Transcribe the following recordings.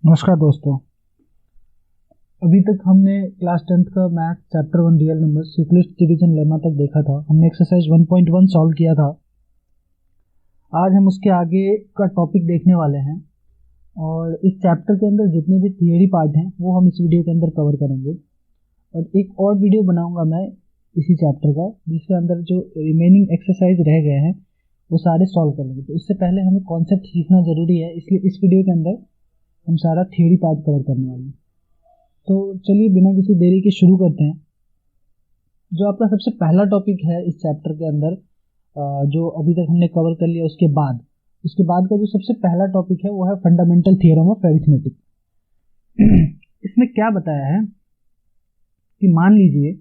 नमस्कार दोस्तों। अभी तक हमने क्लास 10th का math chapter 1 real numbers Euclid's division lemma तक देखा था। हमने एक्सरसाइज 1.1 सॉल्व किया था। आज हम उसके आगे का टॉपिक देखने वाले हैं और इस चैप्टर के अंदर जितने भी थियरी पार्ट हैं वो हम इस वीडियो के अंदर कवर करेंगे और एक और वीडियो बनाऊंगा मैं इसी चैप्टर का, जिसके अंदर जो रिमेनिंग एक्सरसाइज रह गए हैं वो सारे सॉल्व कर लेंगे। तो उससे पहले हमें कॉन्सेप्ट सीखना ज़रूरी है, इसलिए इस वीडियो के अंदर हम सारा थियरी पार्ट कवर करने वाले हैं। तो चलिए बिना किसी देरी के शुरू करते हैं। जो आपका सबसे पहला टॉपिक है इस चैप्टर के अंदर, जो अभी तक हमने कवर कर लिया, उसके बाद का जो सबसे पहला टॉपिक है वो है फंडामेंटल थ्योरम ऑफ अरिथमेटिक। इसमें क्या बताया है कि मान लीजिए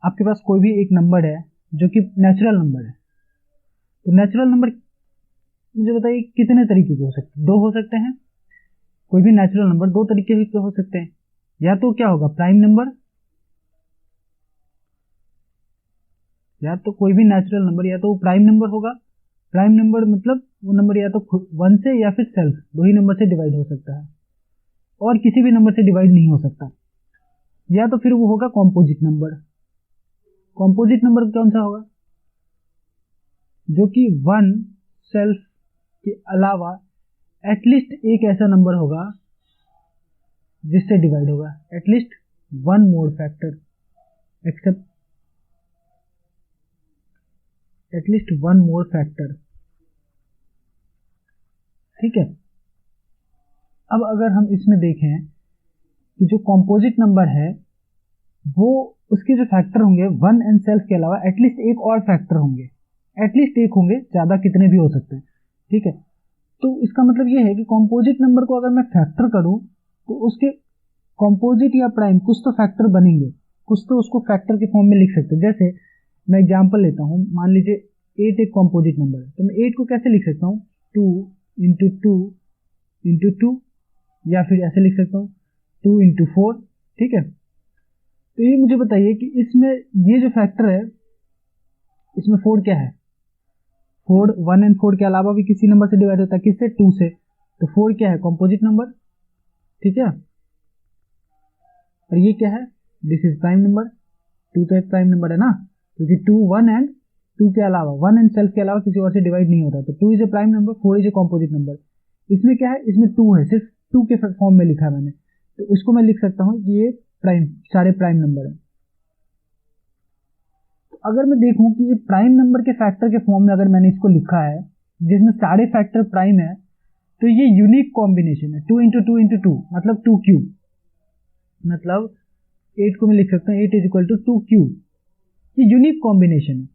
आपके पास कोई भी एक नंबर है जो कि नेचुरल नंबर है। तो नेचुरल नंबर मुझे बताइए कितने तरीके के हो सकते हैं? दो हो सकते हैं। कोई भी नेचुरल नंबर दो तरीके के हो सकते हैं। या तो क्या होगा, प्राइम नंबर, या तो कोई भी नेचुरल नंबर या तो वो प्राइम नंबर होगा। प्राइम नंबर मतलब वो नंबर या तो वन से या फिर सेल्फ, दो ही नंबर से डिवाइड हो सकता है और किसी भी नंबर से डिवाइड नहीं हो सकता। या तो फिर वो होगा कॉम्पोजिट नंबर। कॉम्पोजिट नंबर कौन सा होगा? जो कि वन सेल्फ के अलावा एटलीस्ट एक ऐसा नंबर होगा जिससे डिवाइड होगा, at least one more factor, except at least one more factor. ठीक है। अब अगर हम इसमें देखें कि जो कॉम्पोजिट नंबर है वो उसके जो फैक्टर होंगे वन एंड सेल्फ के अलावा एटलीस्ट एक और फैक्टर होंगे, एटलीस्ट एक होंगे, ज्यादा कितने भी हो सकते हैं। ठीक है। तो इसका मतलब ये है कि कॉम्पोजिट नंबर को अगर मैं फैक्टर करूं तो उसके कॉम्पोजिट या प्राइम कुछ तो फैक्टर बनेंगे, कुछ तो उसको फैक्टर के फॉर्म में लिख सकते हैं। जैसे मैं एग्जांपल लेता हूं, मान लीजिए 8 एक कॉम्पोजिट नंबर है, तो मैं 8 को कैसे लिख सकता हूं? 2 इंटू टू इंटू टू, या फिर ऐसे लिख सकता हूं 2 इंटू 4। ठीक है। तो ये मुझे बताइए कि इसमें ये जो फैक्टर है इसमें 4 क्या है? 4 1 एंड 4 के अलावा भी किसी नंबर से डिवाइड होता है, किससे? 2 से। तो 4 क्या है? Composite number. ठीक है। और ये क्या है? This is prime number. 2 तो एक प्राइम नंबर है ना, क्योंकि 2 1 एंड 2 के अलावा, 1 एंड सेल्फ के अलावा किसी और से डिवाइड नहीं होता। तो 2 is a prime number, 4 is a composite number. इसमें क्या है? इसमें 2 है, सिर्फ 2 के फॉर्म में लिखा है मैंने, तो उसको मैं लिख सकता हूं कि ये प्राइम, सारे प्राइम नंबर है। तो अगर मैं देखूं कि ये प्राइम नंबर के फैक्टर के फॉर्म में अगर मैंने इसको लिखा है जिसमें सारे फैक्टर प्राइम है, तो ये यूनिक कॉम्बिनेशन है। 2 इंटू टू इंटू टू मतलब 2 क्यूब, मतलब 8 को मैं लिख सकता हूँ 8 इज इक्वल टू 2 क्यूब। ये यूनिक कॉम्बिनेशन है।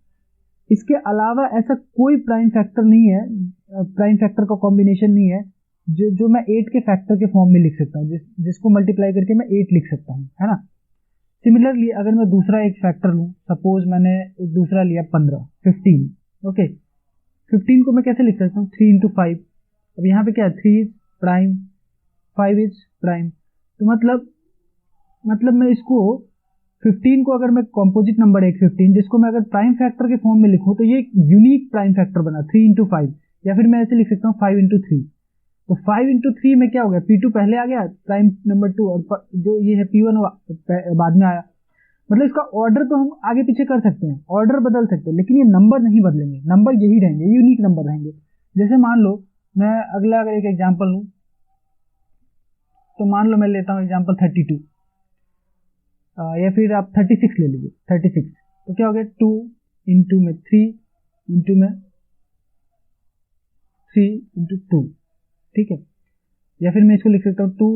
इसके अलावा ऐसा कोई प्राइम फैक्टर नहीं है, प्राइम फैक्टर का कॉम्बिनेशन नहीं है जो मैं 8 के फैक्टर के फॉर्म में लिख सकता हूँ, जिसको मल्टीप्लाई करके मैं 8 लिख सकता हूँ, है ना। सिमिलरली अगर मैं दूसरा एक फैक्टर लूँ, सपोज मैंने एक दूसरा लिया 15 ओके, 15 को मैं कैसे लिख सकता हूँ? 3 इंटू 5। अब यहाँ पे क्या है? 3 इज प्राइम, 5 इज प्राइम। तो मतलब मैं इसको 15 को अगर मैं कॉम्पोजिट नंबर है 15, जिसको मैं अगर प्राइम फैक्टर के फॉर्म में लिखूं तो ये यूनिक प्राइम फैक्टर बना 3 इंटू 5। या फिर मैं ऐसे लिख सकता हूँ 5 इंटू 3। तो 5 इंटू 3 में क्या हो गया? P2 पहले आ गया, प्राइम नंबर 2, और जो ये है P1 बाद में आया। मतलब इसका ऑर्डर तो हम आगे पीछे कर सकते हैं, ऑर्डर बदल सकते हैं, लेकिन ये नंबर नहीं बदलेंगे, नंबर यही रहेंगे, यूनिक नंबर रहेंगे। जैसे मान लो मैं अगला अगर एक एग्जाम्पल लूँ, तो मान लो मैं लेता हूँ एग्जाम्पल 32, या फिर आप 36 ले लीजिए। 36 तो क्या हो गया? 2 इंटू में 3 इंटू में 3 इंटू 2। ठीक है। या फिर मैं इसको लिख सकता हूँ 2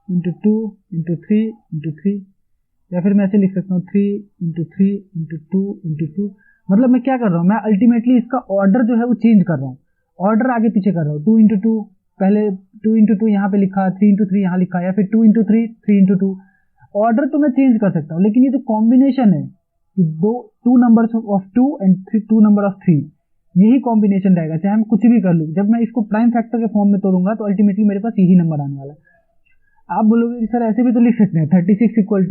इंटू 2 इंटू 3 इंटू 3। या फिर मैं ऐसे लिख सकता हूँ 3 इंटू 3 इंटू 2 इंटू 2। मतलब मैं क्या कर रहा हूँ? मैं अल्टीमेटली इसका ऑर्डर जो है वो चेंज कर रहा हूँ, ऑर्डर आगे पीछे कर रहा हूँ। 2 इंटू 2 पहले, 2 इंटू 2 यहाँ पे लिखा, 3 इंटू 3 यहाँ लिखा, या फिर 2 इंटू 3 3 इंटू 2। ऑर्डर तो मैं चेंज कर सकता हूँ, लेकिन ये जो कॉम्बिनेशन है कि two number of 2 and 2 number of 3, यही कॉम्बिनेशन रहेगा, चाहे हम कुछ भी कर लूँ। जब मैं इसको प्राइम फैक्टर के फॉर्म में तोड़ूंगा तो अल्टीमेटली मेरे पास यही नंबर आने वाला है। आप बोलोगे कि सर ऐसे भी तो लिख सकते हैं, 36 इक्वल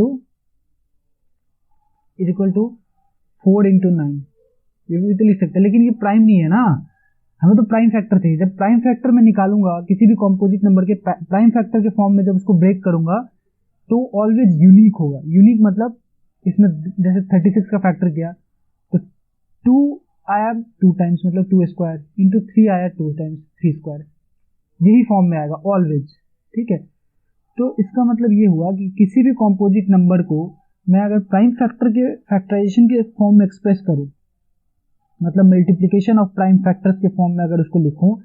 टू 4 इंटू 9, ये भी तो लिख सकते हैं, लेकिन ये प्राइम नहीं है ना। हमें तो प्राइम फैक्टर चाहिए। जब प्राइम फैक्टर मैं निकालूंगा किसी भी कॉम्पोजिट नंबर के प्राइम फैक्टर के फॉर्म में, जब उसको ब्रेक करूंगा तो ऑलवेज यूनिक होगा। यूनिक मतलब इसमें जैसे 36 का फैक्टर किया तो 2 आया 2 टाइम्स मतलब 2 स्क्वायर इंटू 3 आया 2 टाइम्स 3 स्क्वायर, यही फॉर्म में आएगा ऑलवेज। ठीक है, तो इसका मतलब ये हुआ कि किसी भी कॉम्पोजिट नंबर को मैं अगर प्राइम फैक्टर के फैक्टराइजेशन के फॉर्म में एक्सप्रेस करूं, मतलब मल्टीप्लिकेशन ऑफ प्राइम फैक्टर्स के फॉर्म में अगर उसको लिखूं,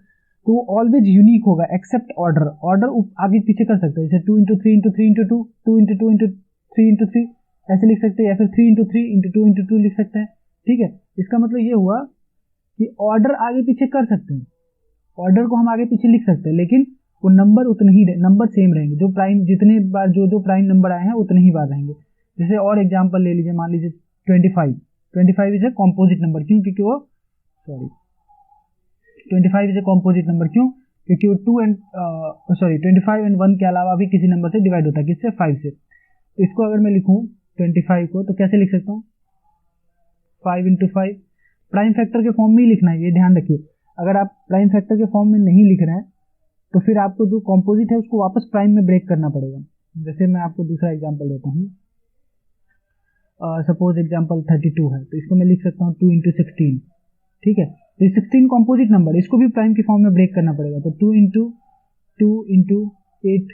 तो ऑलवेज यूनिक होगा एक्सेप्ट ऑर्डर। ऑर्डर आगे पीछे कर सकते हैं, जैसे 2 into 3 into 3 into 2, 2 into 2 into 3 into 3 ऐसे लिख सकते हैं, या फिर 3 इंटू 3 इंटू 2 इंटू 2 लिख सकते हैं। ठीक है, इसका मतलब ये हुआ कि ऑर्डर आगे पीछे कर सकते हैं, ऑर्डर को हम आगे पीछे लिख सकते हैं, लेकिन वो नंबर उतने ही नंबर सेम रहेंगे। जो प्राइम जितने बार जो प्राइम नंबर आए हैं उतने ही बार रहेंगे। जैसे और एग्जांपल ले लीजिए, मान लीजिए 25 इज ए कॉम्पोजिट नंबर। क्यों? क्योंकि वो 25 इज ए कॉम्पोजिट नंबर। क्यों? क्योंकि वो 25 एंड 1 के अलावा भी किसी नंबर से डिवाइड होता है। किससे? 5 से। तो इसको अगर मैं लिखूं 25 को, तो कैसे लिख सकता हूँ? 5 इंटू 5। प्राइम फैक्टर के फॉर्म में ही लिखना है, ये ध्यान रखिए। अगर आप प्राइम फैक्टर के फॉर्म में नहीं लिख रहे हैं तो फिर आपको जो कॉम्पोजिट है उसको वापस प्राइम में ब्रेक करना पड़ेगा। जैसे मैं आपको दूसरा एग्जांपल देता हूँ। सपोज एग्जांपल 32 है, तो इसको मैं लिख सकता हूँ 2 इंटू 16। ठीक है, तो 16 कॉम्पोजिट नंबर, इसको भी प्राइम के फॉर्म में ब्रेक करना पड़ेगा। तो 2 इंटू 8,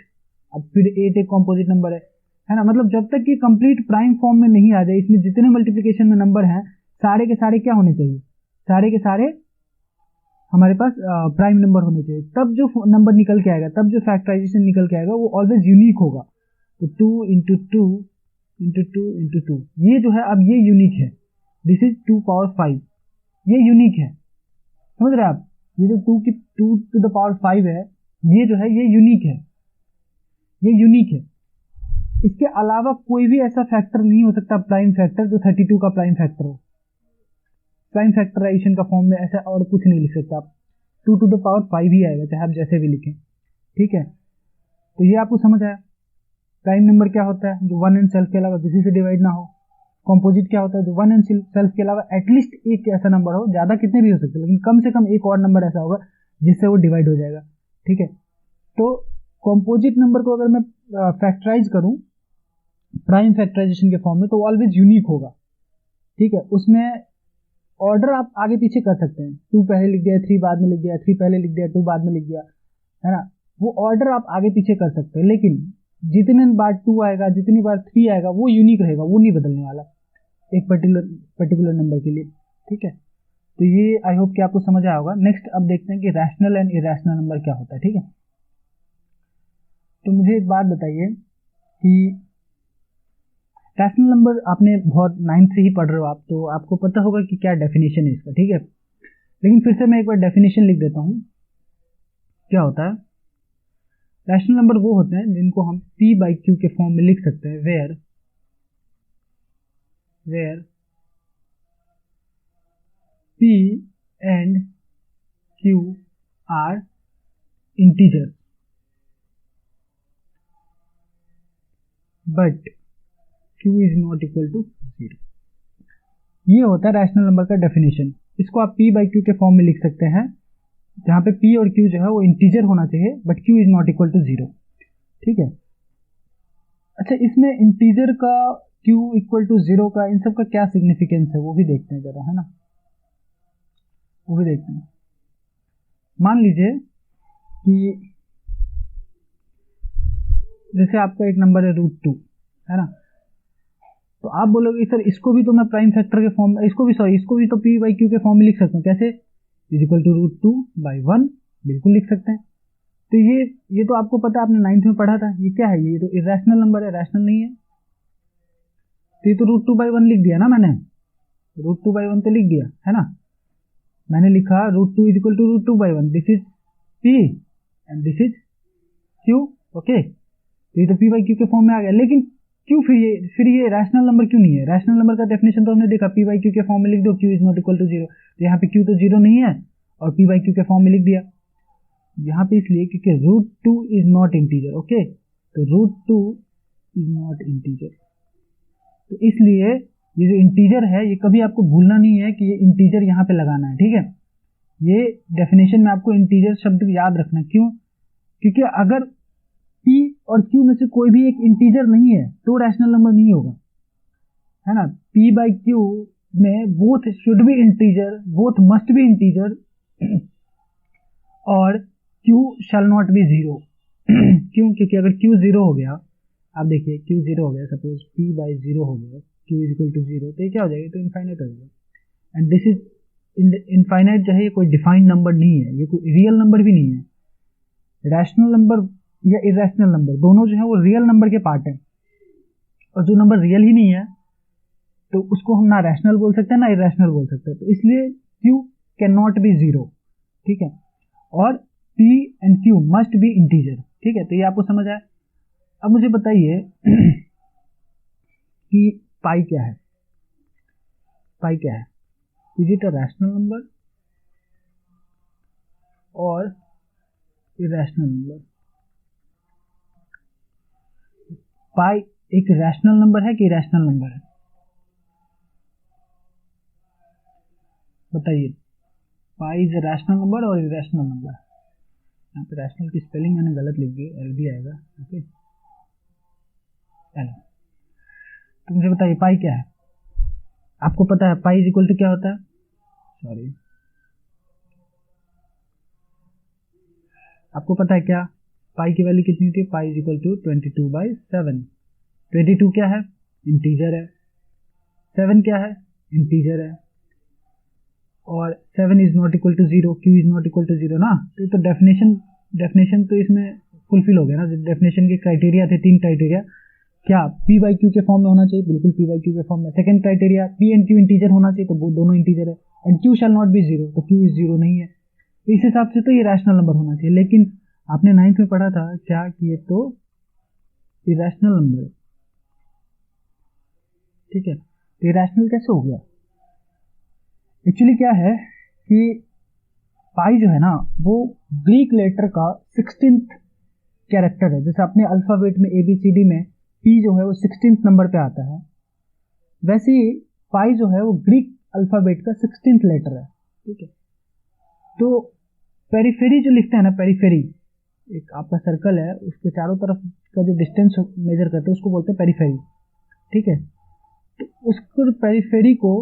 अब फिर 8 एक कॉम्पोजिट नंबर है ना। मतलब जब तक कि कंप्लीट प्राइम फॉर्म में नहीं आ जाए, इसमें जितने मल्टीप्लिकेशन में नंबर हैं सारे के सारे क्या होने चाहिए? सारे के सारे हमारे पास प्राइम नंबर होने चाहिए। तब जो नंबर निकल के आएगा, तब जो फैक्टराइजेशन निकल के आएगा वो ऑलवेज यूनिक होगा। तो 2 इंटू 2 इंटू 2 इंटू 2, ये जो है अब ये यूनिक है। दिस इज 2 पावर 5, ये यूनिक है। समझ रहे हैं आप? ये जो 2 टू द पावर 5 है, ये जो है ये यूनिक है, ये यूनिक है। इसके अलावा कोई भी ऐसा फैक्टर नहीं हो सकता प्राइम फैक्टर जो 32 का प्राइम फैक्टर हो। प्राइम फैक्टराइजेशन का फॉर्म में ऐसा और कुछ नहीं लिख सकता आप। 2 टू द पावर 5 ही आएगा, चाहे आप जैसे भी लिखें। ठीक है, तो ये आपको समझ आया। प्राइम नंबर क्या होता है? जो 1 एंड सेल्फ के अलावा किसी से डिवाइड ना हो। कॉम्पोजिट क्या होता है? जो 1 एंड सेल्फ के अलावा एटलीस्ट एक ऐसा नंबर हो, ज्यादा कितने भी हो सकते हैं, लेकिन कम से कम एक और नंबर ऐसा होगा जिससे वो डिवाइड हो जाएगा। ठीक है, तो कॉम्पोजिट नंबर को अगर मैं फैक्टराइज करूं प्राइम फैक्टराइजेशन के फॉर्म में, तो ऑलवेज यूनिक होगा। ठीक है, उसमें ऑर्डर आप आगे पीछे कर सकते हैं। 2 पहले लिख दिया, 3 बाद में लिख दिया, 3 पहले लिख दिया, 2 बाद में लिख दिया, है ना। वो ऑर्डर आप आगे पीछे कर सकते हैं, लेकिन जितने बार 2 आएगा, जितनी बार 3 आएगा, वो यूनिक रहेगा, वो नहीं बदलने वाला एक पर्टिकुलर नंबर के लिए। ठीक है, तो ये आई होप कि आपको समझ आया होगा। नेक्स्ट अब देखते हैं कि रैशनल एंड इरैशनल नंबर क्या होता है। ठीक है, तो मुझे एक बात बताइए कि रैशनल नंबर आपने बहुत 9th से ही पढ़ रहे हो आप, तो आपको पता होगा कि क्या डेफिनेशन है इसका। ठीक है, लेकिन फिर से मैं एक बार डेफिनेशन लिख देता हूं। क्या होता है? रैशनल नंबर वो होते हैं जिनको हम P बाई Q के फॉर्म में लिख सकते हैं, where P and Q are integer but Q is not equal to 0। ये होता है रैशनल नंबर का डेफिनेशन। इसको आप P बाई Q के फॉर्म में लिख सकते हैं, जहां पे P और Q जो है वो इंटीजर होना चाहिए, but Q is not equal to 0। ठीक है, अच्छा, इसमें इंटीजर का, Q इक्वल टू 0 का, इन सब का क्या सिग्निफिकेंस है वो भी देखते हैं जरा, है ना। वो भी देखते हैं। मान लीजिए कि जैसे आपका एक नंबर है √2, है ना। तो आप बोलोगे सर इसको भी तो मैं प्राइम फैक्टर के फॉर्म में, इसको भी तो P बाई Q के फॉर्म में लिख सकता हूँ। कैसे? इज इक्वल टू √2 बाई 1, बिल्कुल लिख सकते हैं। तो ये तो आपको पता है, आपने 9th में पढ़ा था। ये क्या है? ये तो इरैशनल नंबर है, रैशनल नहीं है। तो ये तो √2 बाई 1 लिख दिया ना मैंने, √2 बाई 1 तो लिख दिया, है ना। मैंने लिखा √2 is equal to √2 by 1, this is P and this is Q। Okay, तो ये तो P बाई Q के फॉर्म में आ गया। लेकिन क्यों फिर ये रैशनल नंबर क्यों नहीं है? रैशनल नंबर का डेफिनेशन तो हमने देखा, P बाई Q के फॉर्म में लिख दो, Q is not equal to 0। तो यहाँ पे Q तो 0 नहीं है और P बाई Q के फॉर्म में लिख दिया। यहाँ पे इसलिए क्योंकि √2 इज नॉट इंटीजर। ओके, तो √2 इज नॉट इंटीजर, तो इसलिए ये जो इंटीजर है ये कभी आपको भूलना नहीं है कि ये इंटीजर यहाँ पे लगाना है। ठीक है, ये डेफिनेशन में आपको इंटीजर शब्द याद रखना, क्यों? क्योंकि अगर p और q में से कोई भी एक इंटीजर नहीं है तो रैशनल नंबर नहीं होगा, है ना। p बाई q में both should be integer, both must be integer और q shall not be zero. क्यों? क्योंकि अगर q जीरो हो गया, आप देखिए q जीरो हो गया, सपोज p बाई जीरो हो गया, q is equal to zero, तो ये क्या हो जाएगा? तो इनफाइनाइट हो जाएगा। एंड दिस इज इनफाइनाइट जो है ये कोई डिफाइंड नंबर नहीं है, ये कोई रियल नंबर भी नहीं है। रैशनल नंबर या इरेशनल नंबर दोनों जो है वो रियल नंबर के पार्ट है, और जो नंबर रियल ही नहीं है तो उसको हम ना रैशनल बोल सकते हैं ना इरेशनल बोल सकते हैं। तो इसलिए q can not be zero, ठीक है, और p and q must be integer, ठीक है। तो ये आपको समझ आया। अब मुझे बताइए कि पाई क्या है? पाई क्या है? Is it a rational number और इरेशनल नंबर? पाई एक रैशनल नंबर है कि इरेशनल नंबर है? बताइए। Pi is a rational number और इरेशनल नंबर? यहाँ पे रैशनल की स्पेलिंग मैंने गलत लिख दी, एल भी आएगा, ओके, एल। तो मुझे बताइए पाई क्या है? आपको पता है पाई इज इक्वल टू क्या होता है? सॉरी, आपको पता है क्या पाई की वैल्यू कितनी थी? Pi is equal to 22/7। 22 क्या है? इंटीजर है। 7 क्या है? इंटीजर है। और 7 is not equal to zero, Q is not equal to zero ना। तो डेफिनेशन तो इसमें फुलफिल हो गया ना। डेफिनेशन के क्राइटेरिया थे, 3 क्राइटेरिया। क्या p बाई क्यू के फॉर्म में होना चाहिए? बिल्कुल p बाई क्यू के फॉर्म में। Second criteria p and q integer होना चाहिए, तो वो दोनों इंटीजर है। And q shall not be zero, तो q इज जीरो नहीं है। इस हिसाब से तो ये रैशनल नंबर होना चाहिए। लेकिन आपने 9th में पढ़ा था क्या कि ये तो इरेशनल नंबर है, ठीक है। तो इरेशनल कैसे हो गया? एक्चुअली क्या है कि पाई जो है ना वो ग्रीक लेटर का 16th कैरेक्टर है। जैसे अपने अल्फाबेट में ABCD में p जो है वो 16th नंबर पे आता है, वैसे ही पाई जो है वो ग्रीक अल्फाबेट का 16th लेटर है, ठीक है। तो पेरिफेरी जो लिखते हैं ना, पेरिफेरी एक आपका सर्कल है, उसके चारों तरफ का जो डिस्टेंस मेजर करते हैं उसको बोलते हैं पेरिफेरी, ठीक है। तो उसको पेरिफेरी को,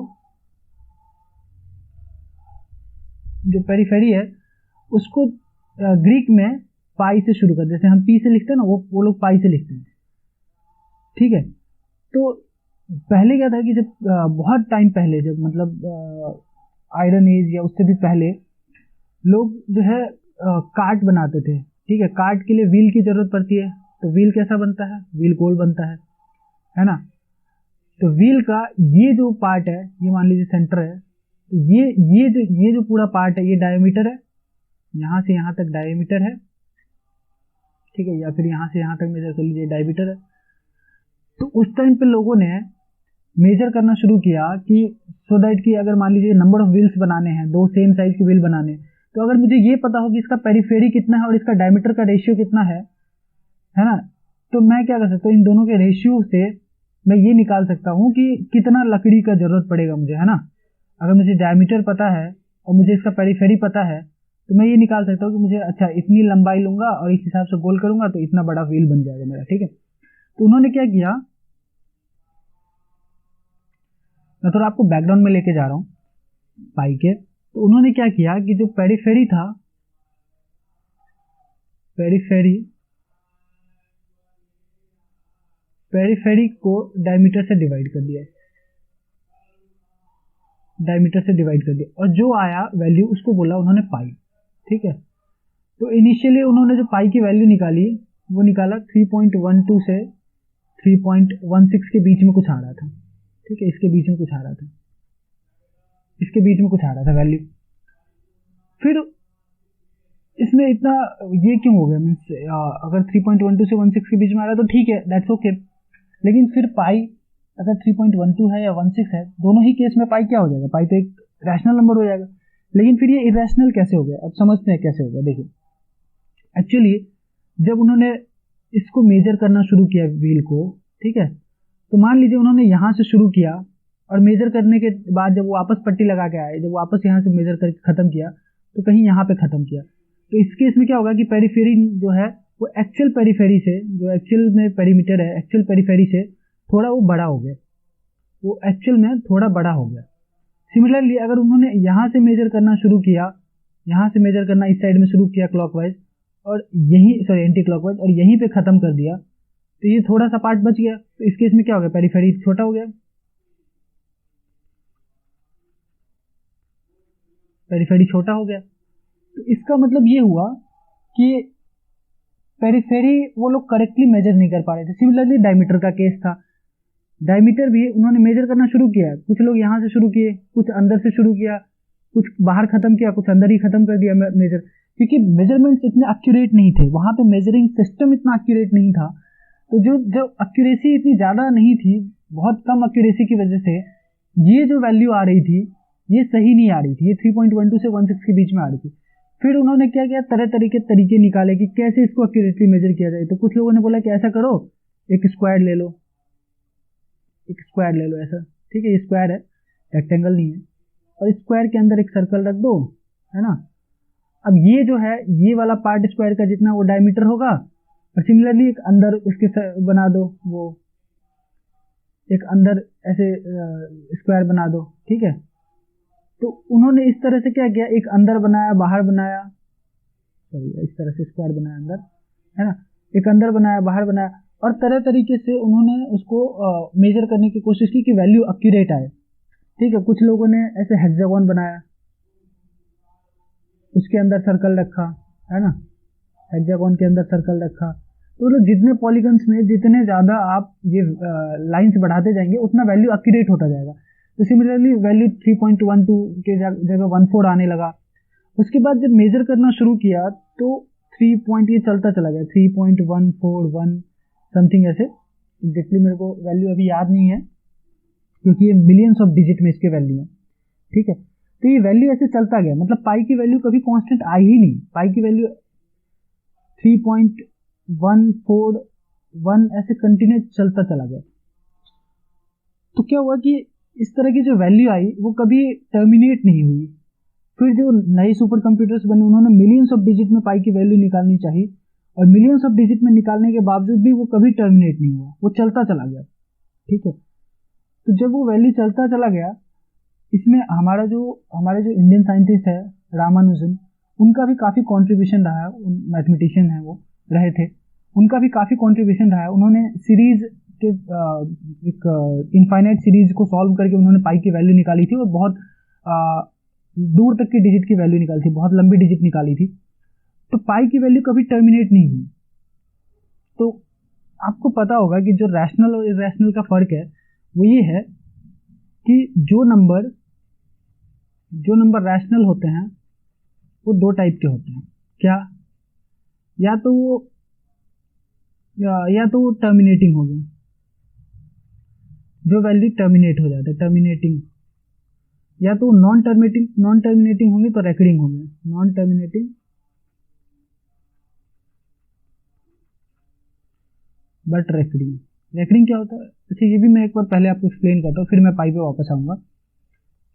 जो पेरिफेरी है उसको ग्रीक में पाई से शुरू कर, जैसे हम पी से लिखते हैं ना, वो लोग पाई से लिखते हैं, ठीक है। तो पहले क्या था कि जब बहुत टाइम पहले, जब मतलब आयरन एज या उससे भी पहले, लोग जो है कार्ट बनाते थे, ठीक है। कार्ट के लिए व्हील की जरूरत पड़ती है, तो व्हील कैसा बनता है? व्हील गोल बनता है ना। तो व्हील का ये जो पार्ट है, ये मान लीजिए सेंटर है, तो ये जो पूरा पार्ट है ये डायमीटर है, यहां से यहां तक डायमीटर है, ठीक है, या फिर यहां से यहां तक मेजर कर लीजिए, डायमीटर है। तो उस टाइम पे लोगों ने मेजर करना शुरू किया कि सो दैट कि अगर मान लीजिए नंबर ऑफ व्हील्स बनाने हैं, 2 सेम साइज के व्हील बनाने हैं, तो अगर मुझे ये पता हो कि इसका पेरिफेरी कितना है और इसका डायमीटर का रेशियो कितना है ना, तो मैं क्या कर सकता हूँ, इन दोनों के रेशियो से मैं ये निकाल सकता हूँ कि कितना लकड़ी का जरूरत पड़ेगा मुझे, है ना। अगर मुझे डायमीटर पता है और मुझे इसका पेरिफेरी पता है, तो मैं ये निकाल सकता हूँ कि मुझे अच्छा इतनी लंबाई लूंगा और इस हिसाब से गोल करूंगा तो इतना बड़ा व्हील बन जाएगा मेरा, ठीक है। तो उन्होंने क्या किया, मैं थोड़ा आपको बैकग्राउंड में लेके जा रहा हूँ पाई के। तो उन्होंने क्या किया कि जो पेरिफेरी था, पेरिफेरी को डायमीटर से डिवाइड कर दिया, और जो आया वैल्यू उसको बोला उन्होंने पाई, ठीक है। तो इनिशियली उन्होंने जो पाई की वैल्यू निकाली वो निकाला 3.12 से 3.16 के बीच में कुछ आ रहा था, ठीक है, इसके बीच में कुछ आ रहा था वैल्यू। फिर इसमें इतना ये क्यों हो गया, मीन्स अगर 3.12 से 16 के बीच में आ रहा है तो ठीक है, दैट्स ओके। लेकिन फिर पाई अगर 3.12 है या 16 है, दोनों ही केस में पाई क्या हो जाएगा? पाई तो एक रैशनल नंबर हो जाएगा। लेकिन फिर ये इरेशनल कैसे हो गया? अब समझते हैं कैसे हो गया। देखिए, एक्चुअली जब उन्होंने इसको मेजर करना शुरू किया व्हील को, ठीक है, तो मान लीजिए उन्होंने यहां से शुरू किया और मेजर करने के बाद जब वो वापस पट्टी लगा के आए, जब वापस यहां से मेजर करके खत्म किया, तो कहीं यहाँ पे खत्म किया। तो इस केस में क्या होगा कि पेरिफेरी जो है वो एक्चुअल पेरिफेरी से, जो एक्चुअल में पेरीमीटर है, एक्चुअल पेरिफेरी से थोड़ा वो बड़ा हो गया, वो एक्चुअल में थोड़ा बड़ा हो गया। सिमिलरली अगर उन्होंने यहाँ से मेजर करना शुरू किया, यहाँ से मेजर करना इस साइड में शुरू किया क्लॉकवाइज, और यही एंटी क्लॉकवाइज, और यहीं पे खत्म कर दिया, तो ये थोड़ा सा पार्ट बच गया। तो इस केस में क्या हो गया, पेरिफेरी छोटा हो गया, पेरिफेरी छोटा हो गया। तो इसका मतलब ये हुआ कि पेरिफेरी वो लोग करेक्टली मेजर नहीं कर पा रहे थे। सिमिलरली डायमीटर का केस था, डायमीटर भी उन्होंने मेजर करना शुरू किया, कुछ लोग यहाँ से शुरू किए, कुछ अंदर से शुरू किया, कुछ बाहर खत्म किया, कुछ अंदर ही खत्म कर दिया मेजर, क्योंकि मेजरमेंट्स इतने एक्यूरेट नहीं थे, वहां पे मेजरिंग सिस्टम इतना एक्यूरेट नहीं था। तो जो एक्यूरेसी इतनी ज्यादा नहीं थी, बहुत कम एक्यूरेसी की वजह से ये जो वैल्यू आ रही थी ये सही नहीं आ रही थी, ये 3.12 से 16 के बीच में आ रही थी। फिर उन्होंने क्या किया, तरह तरह के तरीके निकाले कि कैसे इसको एक्यूरेटली मेजर किया जाए। तो कुछ लोगों ने बोला कि ऐसा करो, एक स्क्वायर ले लो, एक स्क्वायर ले लो ऐसा, ठीक है, ये स्क्वायर है, रेक्टेंगल नहीं है, और स्क्वायर के अंदर एक सर्कल रख दो, है ना। अब ये जो है, ये वाला पार्ट स्क्वायर का जितना वो डायमीटर होगा, और सिमिलरली एक अंदर उसके बना दो, वो एक अंदर ऐसे स्क्वायर बना दो, ठीक है। तो उन्होंने इस तरह से क्या किया, एक अंदर बनाया, बाहर बनाया, सॉरी इस तरह से स्क्वायर बनाया अंदर, है ना, एक अंदर बनाया, बाहर बनाया, और तरह तरीके से उन्होंने उसको मेजर करने की कोशिश की कि वैल्यू एक्यूरेट आए, ठीक है। कुछ लोगों ने ऐसे हेक्सागोन बनाया, उसके अंदर सर्कल रखा, है ना, हेक्सागोन के अंदर सर्कल रखा। तो मतलब जितने पॉलीगन्स में जितने ज्यादा आप ये लाइंस बढ़ाते जाएंगे उतना वैल्यू एक्यूरेट होता जाएगा। तो सिमिलरली वैल्यू 3.12 के जगह 14 आने लगा। उसके बाद जब मेजर करना शुरू किया तो 3 पॉइंट ये चलता चला गया, 3.141 समथिंग ऐसे, एग्जैक्टली मेरे को वैल्यू अभी याद नहीं है क्योंकि ये मिलियंस ऑफ डिजिट में इसके वैल्यू है, ठीक है। तो ये वैल्यू ऐसे चलता गया, मतलब पाई की वैल्यू कभी कांस्टेंट आई ही नहीं, पाई की वैल्यू 3.141 ऐसे कंटिन्यू चलता चला गया। तो क्या हुआ कि इस तरह की जो वैल्यू आई वो कभी टर्मिनेट नहीं हुई। फिर जो नए सुपर कंप्यूटर्स बने उन्होंने मिलियंस ऑफ डिजिट में पाई की वैल्यू निकालनी चाहिए, और मिलियंस ऑफ डिजिट में निकालने के बावजूद भी वो कभी टर्मिनेट नहीं हुआ, वो चलता चला गया, ठीक है। तो जब वो वैल्यू चलता चला गया, इसमें हमारे जो इंडियन साइंटिस्ट है रामानुजन, उनका भी काफी कंट्रीब्यूशन रहा है, मैथमेटिशियन है वो रहे थे, उनका भी काफी कंट्रीब्यूशन रहा है। उन्होंने सीरीज के एक इनफाइनाइट सीरीज को सॉल्व करके उन्होंने पाई की वैल्यू निकाली थी, और बहुत दूर तक की डिजिट की वैल्यू निकाली थी, बहुत लंबी डिजिट निकाली थी। तो पाई की वैल्यू कभी टर्मिनेट नहीं हुई। तो आपको पता होगा कि जो रैशनल और इरेशनल का फर्क है वो ये है कि जो नंबर रैशनल होते हैं वो दो टाइप के होते हैं, क्या, या तो वो टर्मिनेटिंग हो गया, जो वैल्यू टर्मिनेट हो जाता है, टर्मिनेटिंग, या तो नॉन टर्मिनेटिंग होंगे तो रेकरिंग होंगे, non terminating but recurring. Recurring क्या होता है, अच्छा ये भी मैं एक बार पहले आपको एक्सप्लेन करता हूँ, फिर मैं पाई पे वापस आऊंगा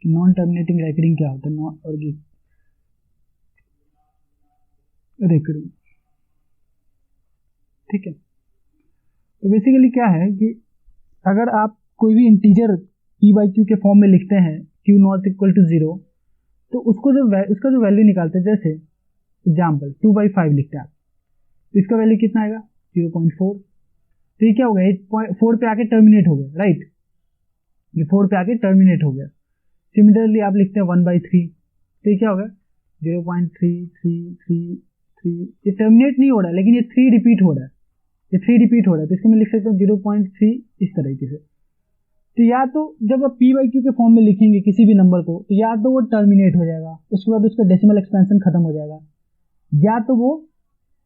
कि नॉन टर्मिनेटिंग रेकरिंग क्या होता है, और रेकरिंग, ठीक है। तो बेसिकली क्या है कि अगर आप कोई भी इंटीजर p/q के फॉर्म में लिखते हैं, q नॉट इक्वल टू 0, तो उसका जो वैल्यू निकालते हैं, जैसे एग्जाम्पल 2/5 लिखते हैं आप, तो इसका वैल्यू कितना आएगा 0.4। तो ये क्या हो गया, 4 पे आके टर्मिनेट हो गया, राइट, ये 4 पे आके टर्मिनेट हो गया। सिमिलरली आप लिखते हैं 1/3, तो ये क्या होगा 0.3333, ये टर्मिनेट नहीं हो रहा है लेकिन ये 3 रिपीट हो रहा है, ये 3 रिपीट हो रहा है, तो इसको मैं लिख सकता हूँ 0.3 इस तरीके से। तो या तो जब आप p/q के फॉर्म में लिखेंगे किसी भी नंबर को, तो या तो वो टर्मिनेट हो जाएगा, उसके बाद उसका डेसिमल एक्सपेंशन खत्म हो जाएगा, या तो वो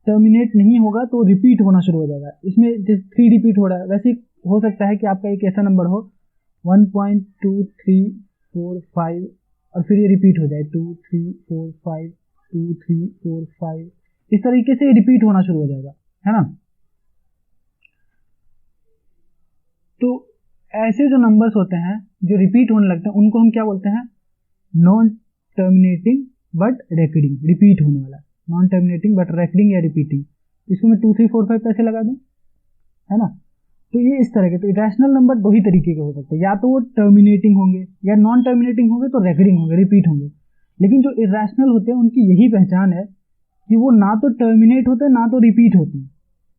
टर्मिनेट नहीं होगा तो रिपीट होना शुरू हो जाएगा। इसमें 3 रिपीट हो रहा है, वैसे हो सकता है कि आपका एक ऐसा नंबर हो 1.2345 और फिर ये रिपीट हो जाए 2345 2345, इस तरीके से रिपीट होना शुरू हो जाएगा, है ना। तो ऐसे जो नंबर्स होते हैं जो रिपीट होने लगते हैं उनको हम क्या बोलते हैं, non terminating but recurring, repeat होने वाला, नॉन टर्मिनेटिंग बट रेकरिंग या रिपीटिंग। इसको मैं 2 3 4 5 पैसे लगा दूं, है ना। तो ये इस तरह के, तो इरेशनल नंबर दो ही तरीके के हो सकते हैं, या तो वो टर्मिनेटिंग होंगे या नॉन टर्मिनेटिंग होंगे तो रेकरिंग होंगे, रिपीट होंगे। लेकिन जो इरेशनल होते हैं उनकी यही पहचान है कि वो ना तो टर्मिनेट होते हैं ना तो रिपीट होते हैं।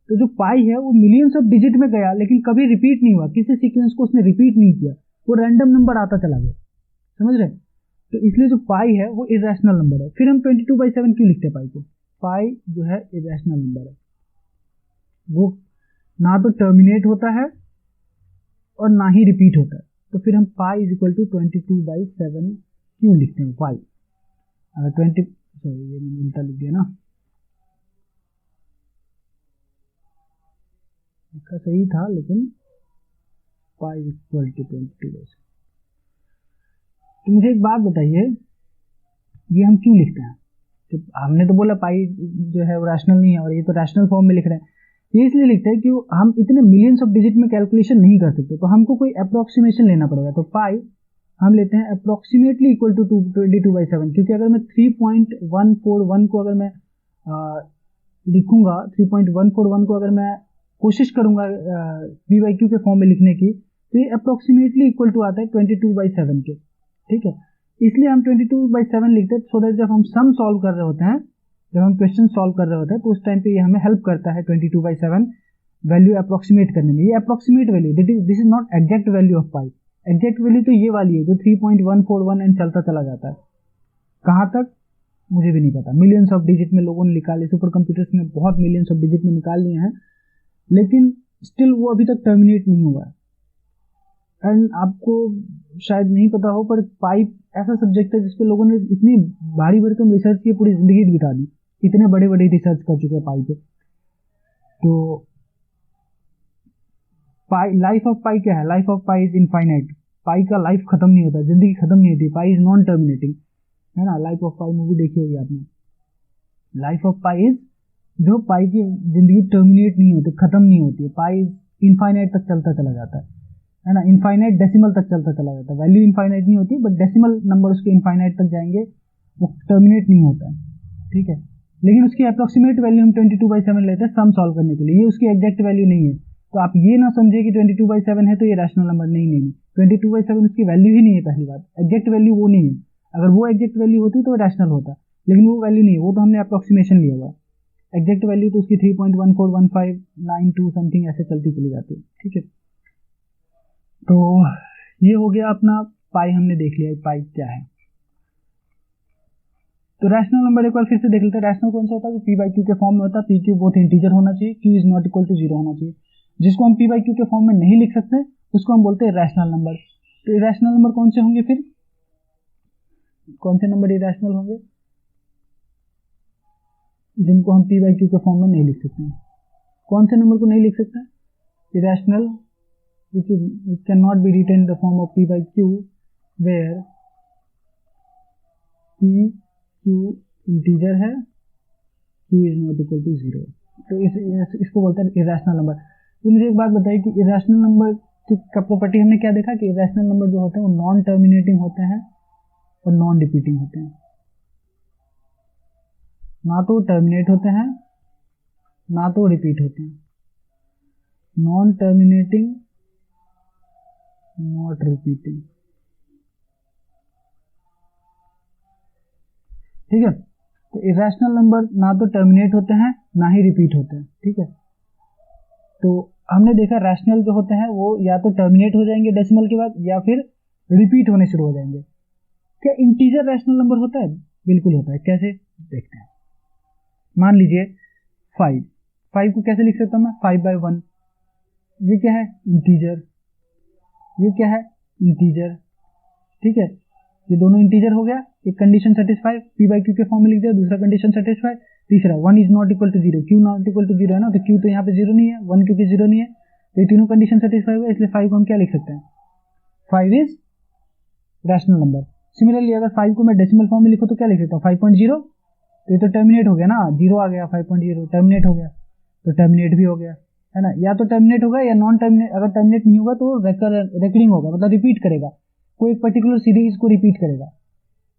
तो जो पाई है वो मिलियंस ऑफ डिजिट में गया लेकिन कभी रिपीट नहीं हुआ, किसी सीक्वेंस को उसने रिपीट नहीं किया, वो रैंडम नंबर आता चला गया, समझ रहे। तो इसलिए जो पाई है वो इरेशनल नंबर है। फिर हम 22/7 क्यों लिखते हैं पाई को? पाई जो है इरेशनल नंबर है, वो ना तो टर्मिनेट होता है और ना ही रिपीट होता है। तो फिर हम पाई इज इक्वल टू 22/7 क्यों लिखते हैं? पाई अगर 20, सॉरी ये मैंने उल्टा लिख दिया ना, लिखा सही था लेकिन पाई इक्वल टू 22/7। तो मुझे एक बात बताइए, ये हम क्यों लिखते हैं? तो हमने तो बोला पाई जो है वो रैशनल नहीं है और ये तो रैशनल फॉर्म में लिख रहे हैं। ये इसलिए लिखते हैं कि हम इतने मिलियंस ऑफ डिजिट में कैलकुलेशन नहीं कर सकते, तो हमको कोई अप्रोक्सीमेशन लेना पड़ेगा। तो पाई हम लेते हैं अप्रोक्सीमेटली इक्वल टू 22/7, क्योंकि अगर मैं 3.141 को अगर मैं लिखूंगा, 3.141 को अगर मैं कोशिश करूंगा p/q के फॉर्म में लिखने की, तो ये अप्रोक्सीमेटली इक्वल टू आता है 22/7 के, ठीक है। इसलिए हम 22/7 लिखते हैं, सो दैट जब हम सम सॉल्व कर रहे होते हैं, जब हम क्वेश्चन सॉल्व कर रहे होते हैं तो उस टाइम पे ये हमें हेल्प करता है 22/7 वैल्यू अप्रोक्सीमेट करने में। ये approximate value, this is not exact value of pi. Exact value तो ये वाली है जो 3.141 एंड चलता चला जाता है, कहाँ तक मुझे भी नहीं पता। मिलियंस ऑफ डिजिट में लोगों ने निकाले, सुपर कंप्यूटर्स ने बहुत मिलियंस ऑफ डिजिट में निकाल लिए हैं, लेकिन स्टिल वो अभी तक टर्मिनेट नहीं हुआ है। एंड आपको शायद नहीं पता हो, पर पाई ऐसा सब्जेक्ट है जिसपे लोगों ने इतनी भारी भरकम रिसर्च की, पूरी जिंदगी बिता दी, इतने बड़े बड़े रिसर्च कर चुके हैं पाई पे। तो पाई, लाइफ ऑफ पाई क्या है? Life of pi is infinite. Pi का लाइफ खत्म नहीं होता, जिंदगी खत्म नहीं होती। पाई इज नॉन टर्मिनेटिंग, है ना। लाइफ ऑफ पाई मूवी देखी होगी आपने। लाइफ ऑफ पाई इज, जो पाई की जिंदगी टर्मिनेट नहीं होती, खत्म नहीं होती है। पाई इनफाइनाइट तक चलता चला जाता है ना। इनफाइनाइट डेसिमल तक चलता चला जाता है। वैल्यू इनफाइनाइट नहीं होती, बट डेसिमल नंबर उसके इनफाइनाइट तक जाएंगे, वो टर्मिनेट नहीं होता है, ठीक है। लेकिन उसकी अप्रोक्सीमेट वैल्यू हम 22/7 लेते हैं सम सॉल्व करने के लिए। ये उसकी एग्जैक्ट वैल्यू नहीं है, तो आप ये ना समझे कि 22/7 है तो ये रैशनल नंबर, नहीं नहीं नहीं। 22/7 उसकी वैल्यू ही नहीं है, पहली बात। एग्जैक्ट वैल्यू वो नहीं है। अगर वो एग्जैक्ट वैल्यू होती तो रैशनल होता, लेकिन वो वैल्यू नहीं है, वो तो हमने अप्रोक्सीमेशन लिया हुआ है। एग्जैक्ट वैल्यू तो उसकी 3.141592 समथिंग ऐसे चलती चली जाती है, ठीक है। तो ये हो गया अपना पाई, हमने देख लिया पाई क्या है। तो रैशनल नंबर एक बार फिर से देख लेते हैं। रैशनल कौन सा होता है? जो p/q के फॉर्म में होता है। p/q बोथ इंटीजर होना चाहिए, q is not equal to 0 होना चाहिए। जिसको हम p/q के फॉर्म में नहीं लिख सकते उसको हम बोलते हैं रैशनल नंबर। तो इरेशनल नंबर कौन से होंगे? फिर कौन से नंबर इरेशनल होंगे? जिनको हम p/q के फॉर्म में नहीं लिख सकते हैं। कौन से नंबर को नहीं लिख सकते? Irrational which cannot be written in the form of p/q, where p/q integer है, q is not equal to 0। तो इसको बोलते हैं इरेशनल नंबर। तो मुझे एक बात बताइए कि इरेशनल नंबर का प्रॉपर्टी हमने क्या देखा कि इरेशनल नंबर जो होते हैं वो नॉन टर्मिनेटिंग होते हैं और नॉन रिपीटिंग होते हैं। ना तो टर्मिनेट होते हैं ना तो रिपीट होते हैं। नॉन टर्मिनेटिंग, नॉट रिपीटिंग, ठीक है। तो इरेशनल नंबर ना तो टर्मिनेट होते हैं ना ही रिपीट होते हैं, ठीक है। तो हमने देखा रैशनल जो होते हैं वो या तो टर्मिनेट हो जाएंगे डेसिमल के बाद या फिर रिपीट होने शुरू हो जाएंगे। क्या इंटीजर रैशनल नंबर होता है? बिल्कुल होता है। कैसे? देखते हैं। मान लीजिए 5 को कैसे लिख सकता हूं मैं? 5/1। ये क्या है? इंटीजर। ये क्या है? इंटीजर, ठीक है। ये दोनों इंटीजर हो गया। एक कंडीशन सेटिस्फाई, p/q के फॉर्म में लिख दिया। दूसरा कंडीशन सेटिस्फाई। तीसरा 1 is not equal to 0, q not equal to 0 है ना, तो q तो यहाँ पे 0 नहीं है, 1 क्योंकि 0 नहीं है, तो ये तीनों कंडीशन सेटिस्फाई हुआ, इसलिए 5 को हम क्या लिख सकते हैं? 5 इज रैशनल नंबर। सिमिलरली अगर 5 को मैं डेसिमल फॉर्म में लिखूं तो क्या लिख सकता हूँ? 5.0, तो ये तो टर्मिनेट हो गया ना, 0 आ गया, 5.0 टर्मिनेट हो गया, तो टर्मिनेट भी हो गया, है ना। या तो टर्मिनेट होगा या नॉन टर्मिनेट। अगर टर्मिनेट नहीं होगा तो रेकरिंग होगा, मतलब रिपीट करेगा, कोई एक पर्टिकुलर सीरीज को रिपीट करेगा।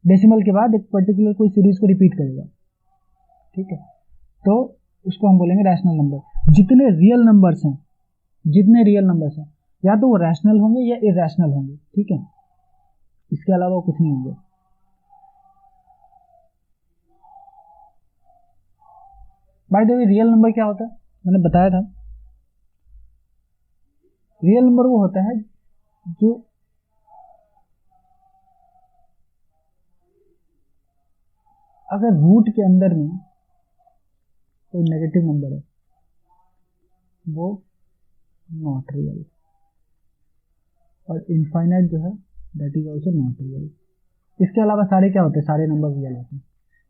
डेसिमल के बाद एक पर्टिकुलर कोई सीरीज को रिपीट करेगा, ठीक है, तो उसको हम बोलेंगे रैशनल नंबर। जितने रियल नंबर्स हैं, जितने रियल नंबर्स हैं, या तो वो रैशनल होंगे या इरैशनल होंगे, ठीक है, इसके अलावा कुछ नहीं होंगे। By the way real number क्या होता है, मैंने बताया था, रियल नंबर वो होता है जो अगर रूट के अंदर में कोई नेगेटिव नंबर है वो नॉट रियल, और इनफाइनाइट जो है that is also not real. इसके अलावा सारे क्या होते हैं, सारे नंबर रियल होते हैं,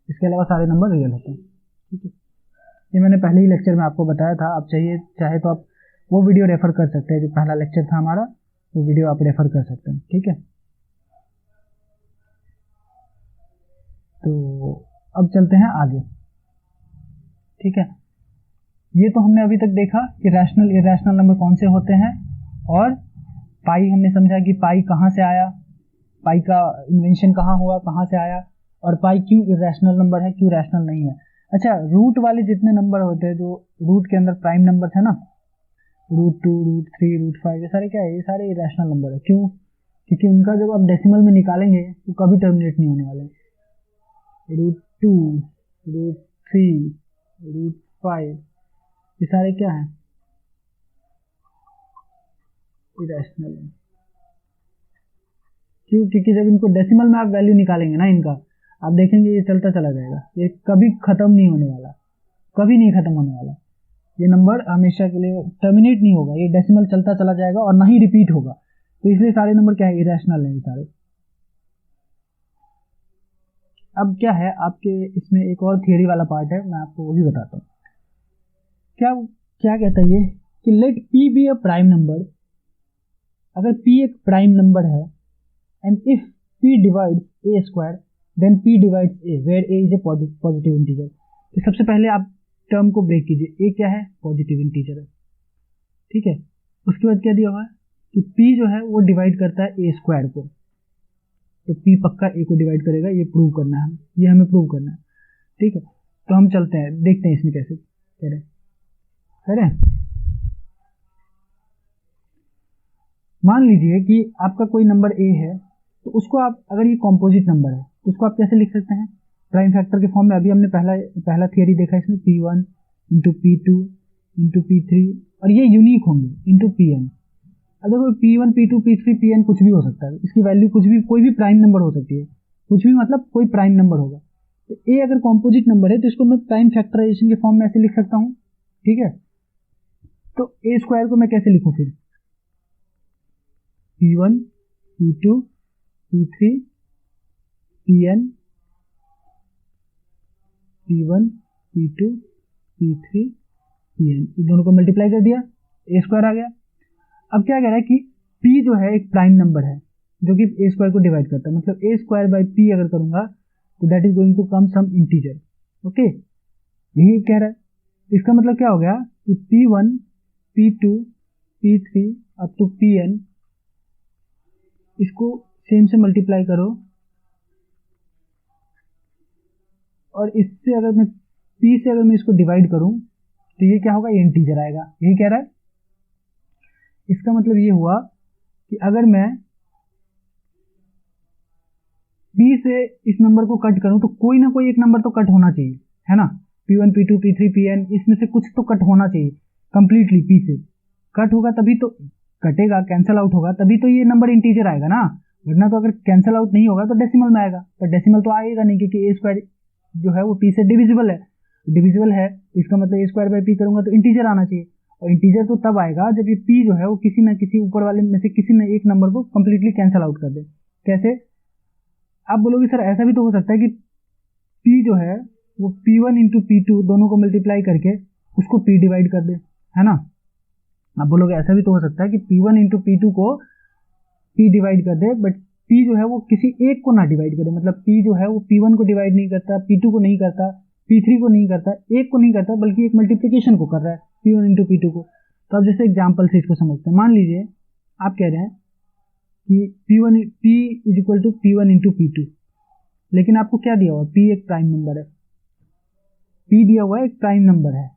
इसके अलावा सारे नंबर रियल होते हैं, ठीक है। ये मैंने पहले ही लेक्चर में आपको बताया था, आप चाहे तो आप वो वीडियो रेफर कर सकते हैं, जो पहला लेक्चर था हमारा, वो वीडियो आप रेफर कर सकते हैं, ठीक है। तो अब चलते हैं आगे, ठीक है। ये तो हमने अभी तक देखा कि रैशनल इरैशनल नंबर कौन से होते हैं, और पाई हमने समझा कि पाई कहाँ से आया, पाई का इन्वेंशन कहाँ हुआ, कहाँ से आया, और पाई क्यों इरैशनल नंबर है, क्यों रैशनल नहीं है। अच्छा, रूट वाले जितने नंबर होते हैं, जो रूट के अंदर प्राइम नंबर है ना, √2, √3, √5, ये सारे क्या है, ये सारे इरैशनल नंबर है। क्यों? क्योंकि उनका जब आप डेसिमल में निकालेंगे तो कभी टर्मिनेट नहीं होने वाले। √2, √3, √5, ये सारे क्या है, इरैशनल है। क्यों? क्योंकि जब इनको डेसिमल में आप वैल्यू निकालेंगे ना इनका, आप देखेंगे ये चलता चला जाएगा, ये कभी खत्म नहीं होने वाला, कभी नहीं खत्म होने वाला, ये नंबर हमेशा के लिए टर्मिनेट नहीं होगा, ये डेसिमल चलता चला जाएगा और ना ही रिपीट होगा। तो इसलिए सारे नंबर क्या है, इरैशनल है ये सारे। अब क्या है आपके इसमें एक और थियरी वाला पार्ट है, मैं आपको वो भी बताता हूँ। क्या क्या कहता है ये कि let p be a prime number, अगर p एक प्राइम नंबर है, and if p divides a square then p divides a where a is a positive integer. तो सबसे पहले आप टर्म को ब्रेक कीजिए, a क्या है, पॉजिटिव इंटीजर है, ठीक है। उसके बाद क्या दिया हुआ है कि p जो है वो डिवाइड करता है a स्क्वायर को, तो p पक्का a को डिवाइड करेगा, ये प्रूव करना है, ये हमें प्रूव करना है, ठीक है। तो हम चलते हैं, देखते हैं इसमें कैसे करें। मान लीजिए कि आपका कोई नंबर a है, तो उसको आप, अगर ये कॉम्पोजिट नंबर है तो उसको आप कैसे लिख सकते हैं, प्राइम फैक्टर के फॉर्म में। अभी हमने पहला थियरी देखा इसमें, p1 into p2 into p3, और ये यूनिक होंगे इंटू pn। अब देखो p1 p2 p3 pn कुछ भी हो सकता है, इसकी वैल्यू कुछ भी, कोई भी प्राइम नंबर हो सकती है, कुछ भी मतलब कोई प्राइम नंबर होगा। तो a अगर कॉम्पोजिट नंबर है तो इसको मैं प्राइम फैक्टराइजेशन के फॉर्म में ऐसे लिख सकता हूँ, ठीक है। तो a स्क्वायर को मैं कैसे लिखूं फिर, p1 p2 p3 pn, p1 p2 p3 pn, इन दोनों को मल्टीप्लाई कर दिया, a स्क्वायर आ गया। अब क्या कह रहा है कि p जो है एक प्राइम नंबर है जो कि a स्क्वायर को डिवाइड करता है, मतलब a स्क्वायर बाई p अगर करूंगा तो that is going to come some integer, okay, यही कह रहा है। इसका मतलब क्या हो गया कि p1 p2 p3 up to pn, इसको सेम से मल्टीप्लाई करो, और इससे अगर मैं p से अगर मैं इसको डिवाइड करूं तो ये क्या होगा, ये इंटीजर आएगा, यही कह रहा है। इसका मतलब ये हुआ कि अगर मैं p से इस नंबर को कट करूं तो कोई ना कोई एक नंबर तो कट होना चाहिए, है ना, p1 p2 p3 pn, इसमें से कुछ तो कट होना चाहिए कंप्लीटली। p से कट होगा तभी तो कटेगा, कैंसल आउट होगा तभी तो ये नंबर इंटीजर आएगा ना, वरना तो अगर कैंसल आउट नहीं होगा तो डेसिमल में आएगा, पर डेसिमल तो आएगा नहीं क्योंकि a स्क्वायर जो है वो p से डिविजिबल है, तो इसका मतलब a स्क्वायर बाई p करूंगा तो इंटीजर आना चाहिए, और इंटीजर तो तब आएगा जब ये p जो है वो किसी ना किसी ऊपर वाले में से किसी न एक नंबर को कंप्लीटली कैंसल आउट कर दे। कैसे? आप बोलोगे सर ऐसा भी तो हो सकता है कि p जो है वो p1 इंटू p2 दोनों को मल्टीप्लाई करके उसको p डिवाइड कर दे, है ना। आप बोलोगे ऐसा भी तो हो सकता है कि p1 इंटू p2 को p डिवाइड कर दे, बट p जो है वो किसी एक को ना डिवाइड करे, मतलब p जो है वो p1 को डिवाइड नहीं करता, p2 को नहीं करता, p3 को नहीं करता, एक को नहीं करता, बल्कि एक मल्टीप्लिकेशन को कर रहा है p1 इंटू p2 को। तो अब जैसे एग्जाम्पल से इसको समझते हैं, मान लीजिए आप कह रहे हैं कि p is equal to p1 into p2, लेकिन आपको क्या दिया हुआ है, पी एक प्राइम नंबर है, पी दिया हुआ है एक प्राइम नंबर है,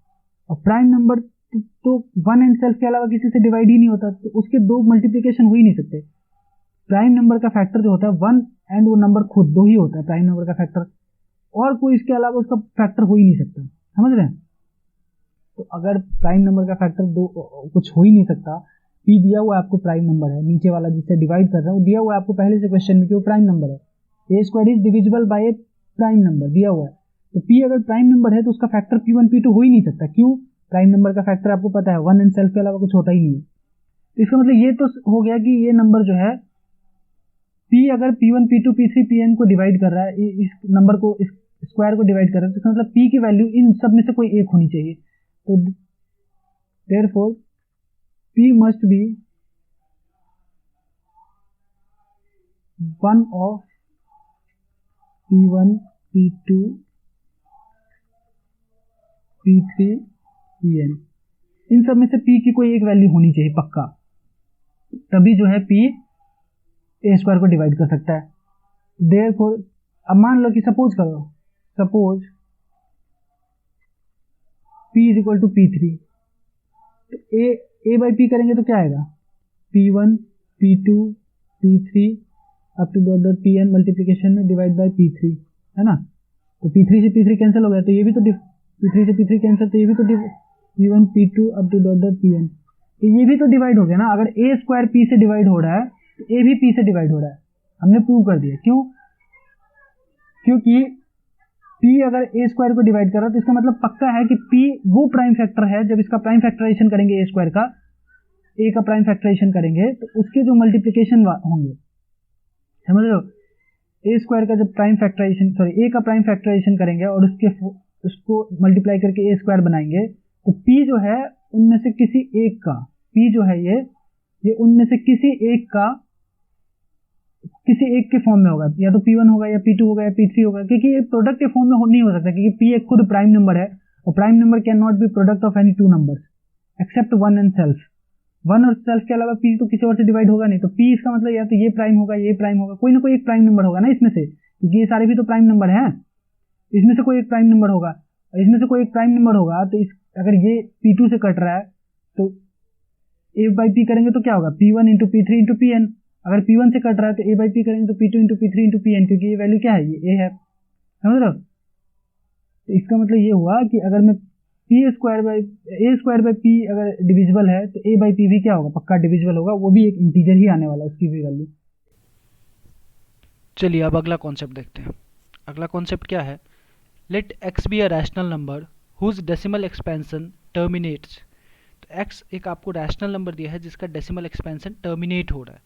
और प्राइम नंबर तो वन एंड सेल्फ के अलावा किसी से डिवाइड ही नहीं होता, तो उसके दो मल्टीप्लीकेशन हो ही नहीं सकते। प्राइम नंबर का फैक्टर जो होता है वन एंड वो नंबर खुद दो ही होता है प्राइम नंबर का फैक्टर, और कोई इसके अलावा उसका फैक्टर हो ही नहीं सकता, समझ रहे हैं। तो अगर प्राइम नंबर का फैक्टर दो कुछ हो ही नहीं सकता, पी दिया हुआ आपको प्राइम नंबर है, नीचे वाला जिससे डिवाइड कर रहा है वो दिया हुआ है आपको पहले से क्वेश्चन में कि वो प्राइम नंबर है, A square is divisible by a prime number दिया हुआ है। तो पी अगर प्राइम नंबर है तो उसका फैक्टर P1 P2 हो ही नहीं सकता, क्यों, प्राइम नंबर का फैक्टर आपको पता है वन एंड सेल्फ के अलावा कुछ होता ही नहीं है। तो इसका मतलब ये तो हो गया कि ये नंबर जो है P अगर P1 P2 P3 Pn को डिवाइड कर रहा है, इस नंबर को, इस स्क्वायर को डिवाइड कर रहा है, तो इसका मतलब P की वैल्यू इन सब में से कोई एक होनी चाहिए। तो therefore P must be one of P1 P2 P3 Pn, इन सब में से P की कोई एक वैल्यू होनी चाहिए पक्का, तभी जो है P ए स्क्वायर को डिवाइड कर सकता है। therefore अब मान लो कि सपोज करो, suppose P is equal to P3, तो ए बाई पी करेंगे तो क्या आएगा, P1 P2 P3 up to dot Pn multiplication में डिवाइड बाय P3, है ना। तो P3 से P3 कैंसिल हो गया, तो ये भी तो P3 से P3 कैंसिल, तो ये भी तो P1 P2 up to dot Pn, तो ये भी तो डिवाइड हो गया ना। अगर ए स्क्वायर P से डिवाइड हो रहा है तो ए भी P से डिवाइड हो रहा है, हमने प्रूव कर दिया। क्यों, क्योंकि P अगर ए स्क्वायर को डिवाइड कर रहा है तो इसका मतलब पक्का है कि P वो प्राइम फैक्टर है, जब इसका प्राइम फैक्टराइजेशन करेंगे ए स्क्वायर का, ए का प्राइम फैक्टराइजेशन करेंगे तो उसके जो मल्टीप्लीकेशन होंगे, समझ रहे हो, ए स्क्वायर का जब प्राइम फैक्टराइजेशन, सॉरी ए का प्राइम फैक्टराइजेशन करेंगे और उसको मल्टीप्लाई करके ए स्क्वायर बनाएंगे, तो P जो है उनमें से किसी एक का, P जो है ये उनमें से किसी एक का, किसी एक के फॉर्म में होगा, या तो P1 होगा या P2 होगा या P3 होगा, क्योंकि ये प्रोडक्ट के फॉर्म में नहीं हो सकता, क्योंकि P एक खुद प्राइम नंबर है और prime number can not be product of any two numbers except one and self, one और सेल्फ के अलावा P तो किसी और से डिवाइड होगा नहीं। तो P इसका मतलब या तो ये प्राइम होगा, ये प्राइम होगा, कोई ना कोई एक प्राइम नंबर होगा ना इसमें से, क्योंकि ये सारे भी तो प्राइम नंबर हैं, इसमें से कोई एक प्राइम नंबर होगा, और इसमें से कोई एक प्राइम नंबर होगा, तो अगर ये P2 से कट रहा है तो ए बाई पी करेंगे तो क्या होगा, P1 into P3 into Pn, अगर P1 से कट रहा है तो ए बाई पी करेंगे तो P2 into P3 into Pn, क्योंकि ये वैल्यू क्या है, ये ए है, समझ रहे हो। तो इसका मतलब ये हुआ कि अगर मैं ए स्क्वायर बाई पी अगर डिविजिबल है तो ए बाई पी भी क्या होगा, पक्का डिविजिबल होगा, वो भी एक इंटीजर ही आने वाला है उसकी भी वैल्यू। चलिए अब अगला कॉन्सेप्ट देखते हैं। अगला कॉन्सेप्ट क्या है, let x be a rational number whose decimal expansion terminates. तो x एक आपको रैशनल नंबर दिया है जिसका डेसिमल एक्सपेंशन टर्मिनेट हो रहा है।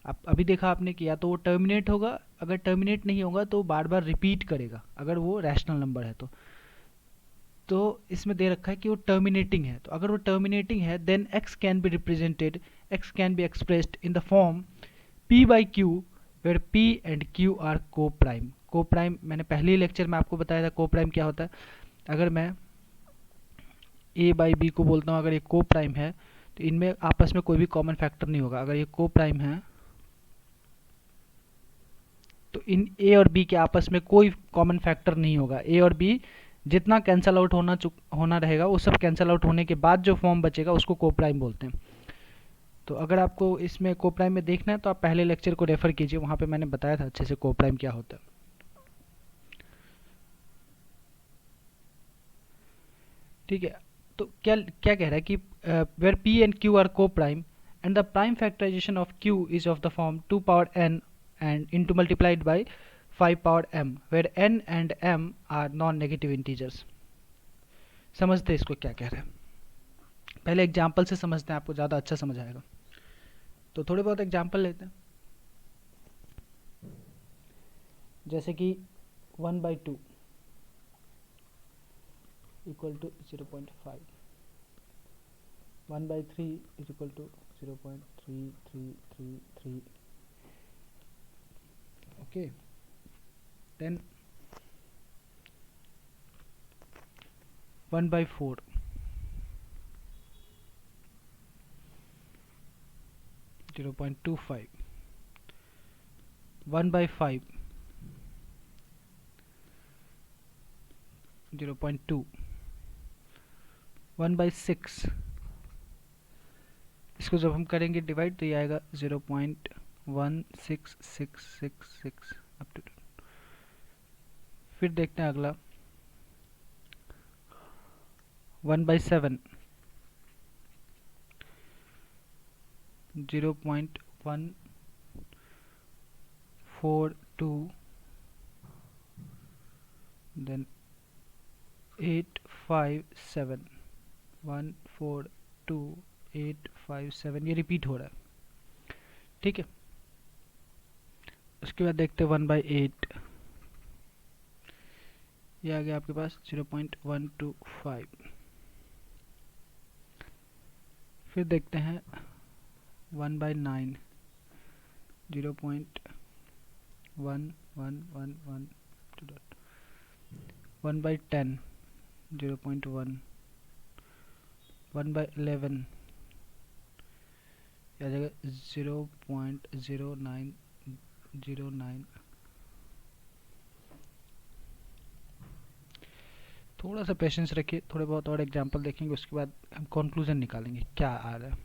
आप अभी देखा आपने किया तो वो टर्मिनेट होगा, अगर टर्मिनेट नहीं होगा तो बार बार रिपीट करेगा, अगर वो रैशनल नंबर है तो इसमें दे रखा है कि वो टर्मिनेटिंग है। तो अगर वो टर्मिनेटिंग है then x can be represented, x can be expressed in the form p by q where p and q are coprime. Coprime मैंने पहले ही लेक्चर में आपको बताया था को प्राइम क्या होता है। अगर मैं a बाई b को बोलता हूँ, अगर ये को प्राइम है तो इनमें आपस में कोई भी कॉमन फैक्टर नहीं होगा। अगर ये को प्राइम है तो इन a और b के आपस में कोई कॉमन फैक्टर नहीं होगा। a और b जितना कैंसल आउट होना रहेगा वो सब कैंसल आउट होने के बाद जो फॉर्म बचेगा उसको को प्राइम बोलते हैं। तो अगर आपको इसमें को प्राइम में देखना है तो आप पहले लेक्चर को रेफर कीजिए, वहाँ पे मैंने बताया था अच्छे से को प्राइम क्या होता है। ठीक है, तो क्या क्या कह रहा है कि where p and q are coprime and the prime factorisation of q is of the form 2 power n and into multiplied by 5 power m where n and m are non-negative integers। समझते हैं इसको क्या कह रहे हैं, पहले example से समझते हैं, आपको ज़्यादा अच्छा समझ आएगा। तो थोड़े बहुत एग्जाम्पल लेते हैं, जैसे कि 1/2 equal to 0.5, 1/3 is equal to 0.3333। okay, then 1/4, 0.25, 1/5, 0.2, 1/6, इसको जब हम करेंगे डिवाइड तो ये आएगा 0.16666 अप टू। फिर देखते हैं अगला 1/7, 0.142, देन 857, 142,857, ये रिपीट हो रहा है। ठीक है, उसके बाद देखते हैं 1/8, ये आ गया आपके पास 0.125। फिर देखते हैं 1/9, 0.1111, 1/10, 0.1, 1/11, यह आ जाएगा 0.0909। थोड़ा सा पेशेंस रखिए, थोड़े बहुत और एग्जांपल देखेंगे, उसके बाद हम कंक्लूजन निकालेंगे क्या आ रहा है।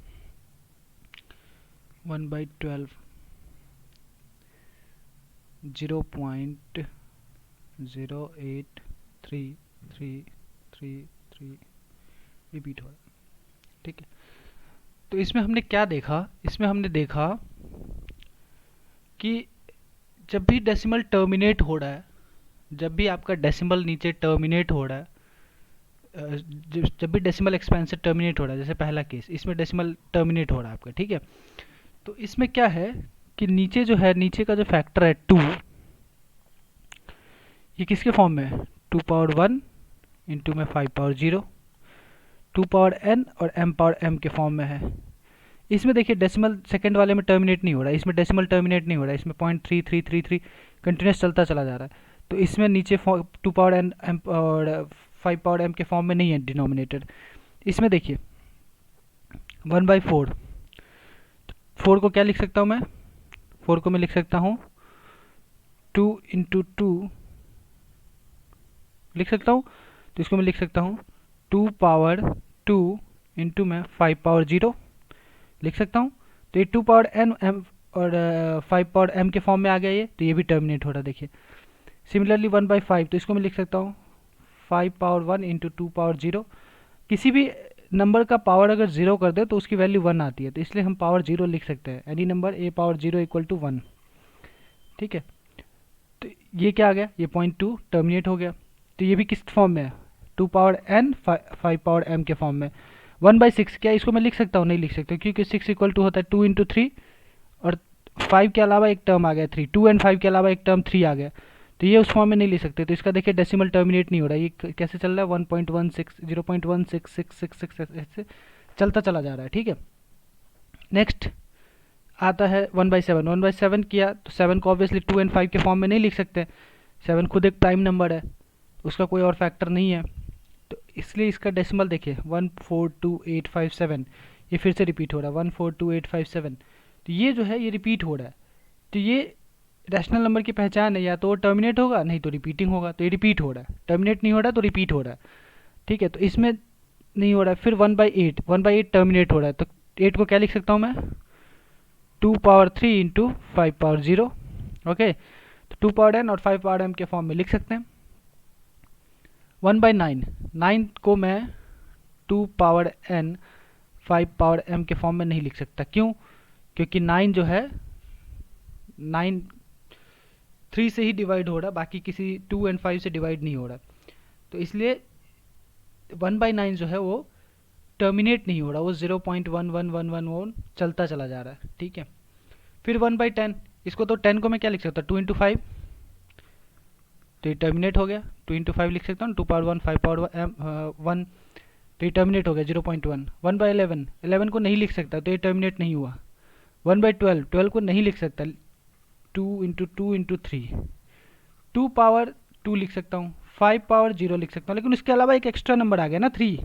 1/12, 0.083333 रिपीट हो रहा है। ठीक है, तो इसमें हमने क्या देखा, इसमें हमने देखा कि जब भी डेसिमल टर्मिनेट हो रहा है, जब भी आपका डेसिमल नीचे टर्मिनेट हो रहा है, जब भी डेसिमल एक्सपेंशन टर्मिनेट हो रहा है, जैसे पहला केस, इसमें डेसिमल टर्मिनेट हो रहा है आपका। ठीक है, तो इसमें क्या है कि नीचे जो है, नीचे का जो फैक्टर है 2, ये किसके फॉर्म में है, 2 पावर 1 इंटू में 5 पावर 0, 2 पावर n और m पावर m के फॉर्म में है। इसमें देखिए डेसिमल सेकंड वाले में टर्मिनेट नहीं हो रहा है, इसमें डेसिमल टर्मिनेट नहीं हो रहा है, इसमें 0.3333 कंटिन्यूस चलता चला जा रहा है। तो इसमें नीचे 2 पावर n और 5 पावर m के फॉर्म में नहीं है डिनोमिनेटर। इसमें देखिए 1/4, 4 को क्या लिख सकता हूँ मैं, 4 को मैं लिख सकता हूँ 2 इंटू 2 लिख सकता हूँ, तो इसको मैं लिख सकता हूँ 2 पावर 2 इंटू में 5 पावर 0 लिख सकता हूँ। तो ये 2 पावर n m और 5 पावर m के फॉर्म में आ गया ये, तो ये भी टर्मिनेट हो रहा है। देखिए सिमिलरली 1/5, तो इसको मैं लिख सकता हूँ 5 पावर 1 इंटू 2 पावर 0। किसी भी नंबर का पावर अगर 0 कर दे तो उसकी वैल्यू 1 आती है, तो इसलिए हम पावर 0 लिख सकते हैं, any number a power 0 equal to 1। ठीक है, तो ये क्या आ गया, ये 0.2 टर्मिनेट हो गया। तो ये भी किस फॉर्म में है, 2 पावर n 5 पावर m के फॉर्म में। 1/6, क्या इसको मैं लिख सकता हूँ, नहीं लिख सकता, क्योंकि 6 इक्वल टू होता है 2 इंटू 3 और 5 के अलावा एक टर्म आ गया 3, 2 एंड 5 के अलावा एक टर्म 3 आ गया, तो ये उस फॉर्म में नहीं लिख सकते। तो इसका देखिए डेसिमल टर्मिनेट नहीं हो रहा है, ये कैसे चल रहा है 1.16, 0.16666 ऐसे चलता चला जा रहा है। ठीक है, नेक्स्ट आता है 1/7। 1/7 किया तो 7 को ऑब्वियसली 2 एंड 5 के फॉर्म में नहीं लिख सकते, 7 खुद एक प्राइम नंबर है, उसका कोई और फैक्टर नहीं है, तो इसलिए इसका डेसिमल देखिए 142,857, ये फिर से रिपीट हो रहा है 142,857। तो ये जो है ये रिपीट हो रहा है, तो ये रैशनल नंबर की पहचान है, या तो टर्मिनेट होगा नहीं तो रिपीटिंग होगा। तो ये रिपीट हो रहा है, टर्मिनेट नहीं हो रहा तो रिपीट हो रहा है। ठीक है, तो इसमें नहीं हो रहा है। फिर 1/8, 1/8 टर्मिनेट हो रहा है, तो 8 को क्या लिख सकता हूँ मैं, 2 पावर 3 इंटू 5 पावर 0। ओके, तो 2 पावर n और 5 पावर m के फॉर्म में लिख सकते हैं। 1/9, 9 को मैं 2 पावर n 5 पावर m के फॉर्म में नहीं लिख सकता, क्यों, क्योंकि 9 जो है 9 3 से ही डिवाइड हो रहा है, बाकी किसी 2 एंड 5 से डिवाइड नहीं हो रहा, तो इसलिए 1/9 जो है वो टर्मिनेट नहीं हो रहा, वो 0.1111 चलता चला जा रहा है। ठीक है, फिर 1/10, इसको तो 10 को मैं क्या लिख सकता हूँ, 2 इंटू 5, तो ये टर्मिनेट हो गया, 2 इंटू 5 लिख सकता हूँ, 2 पावर 1 5 पावर 1, तो ये टर्मिनेट हो गया 0.1। 1/11, 11 को नहीं लिख सकता, तो ये टर्मिनेट नहीं हुआ। 1/12, 12 को नहीं लिख सकता, 2 इंटू 2 इंटू 3, 2 पावर 2 लिख सकता हूँ, 5 पावर 0 लिख सकता हूँ, लेकिन उसके अलावा एक एक्स्ट्रा नंबर आ गया ना 3,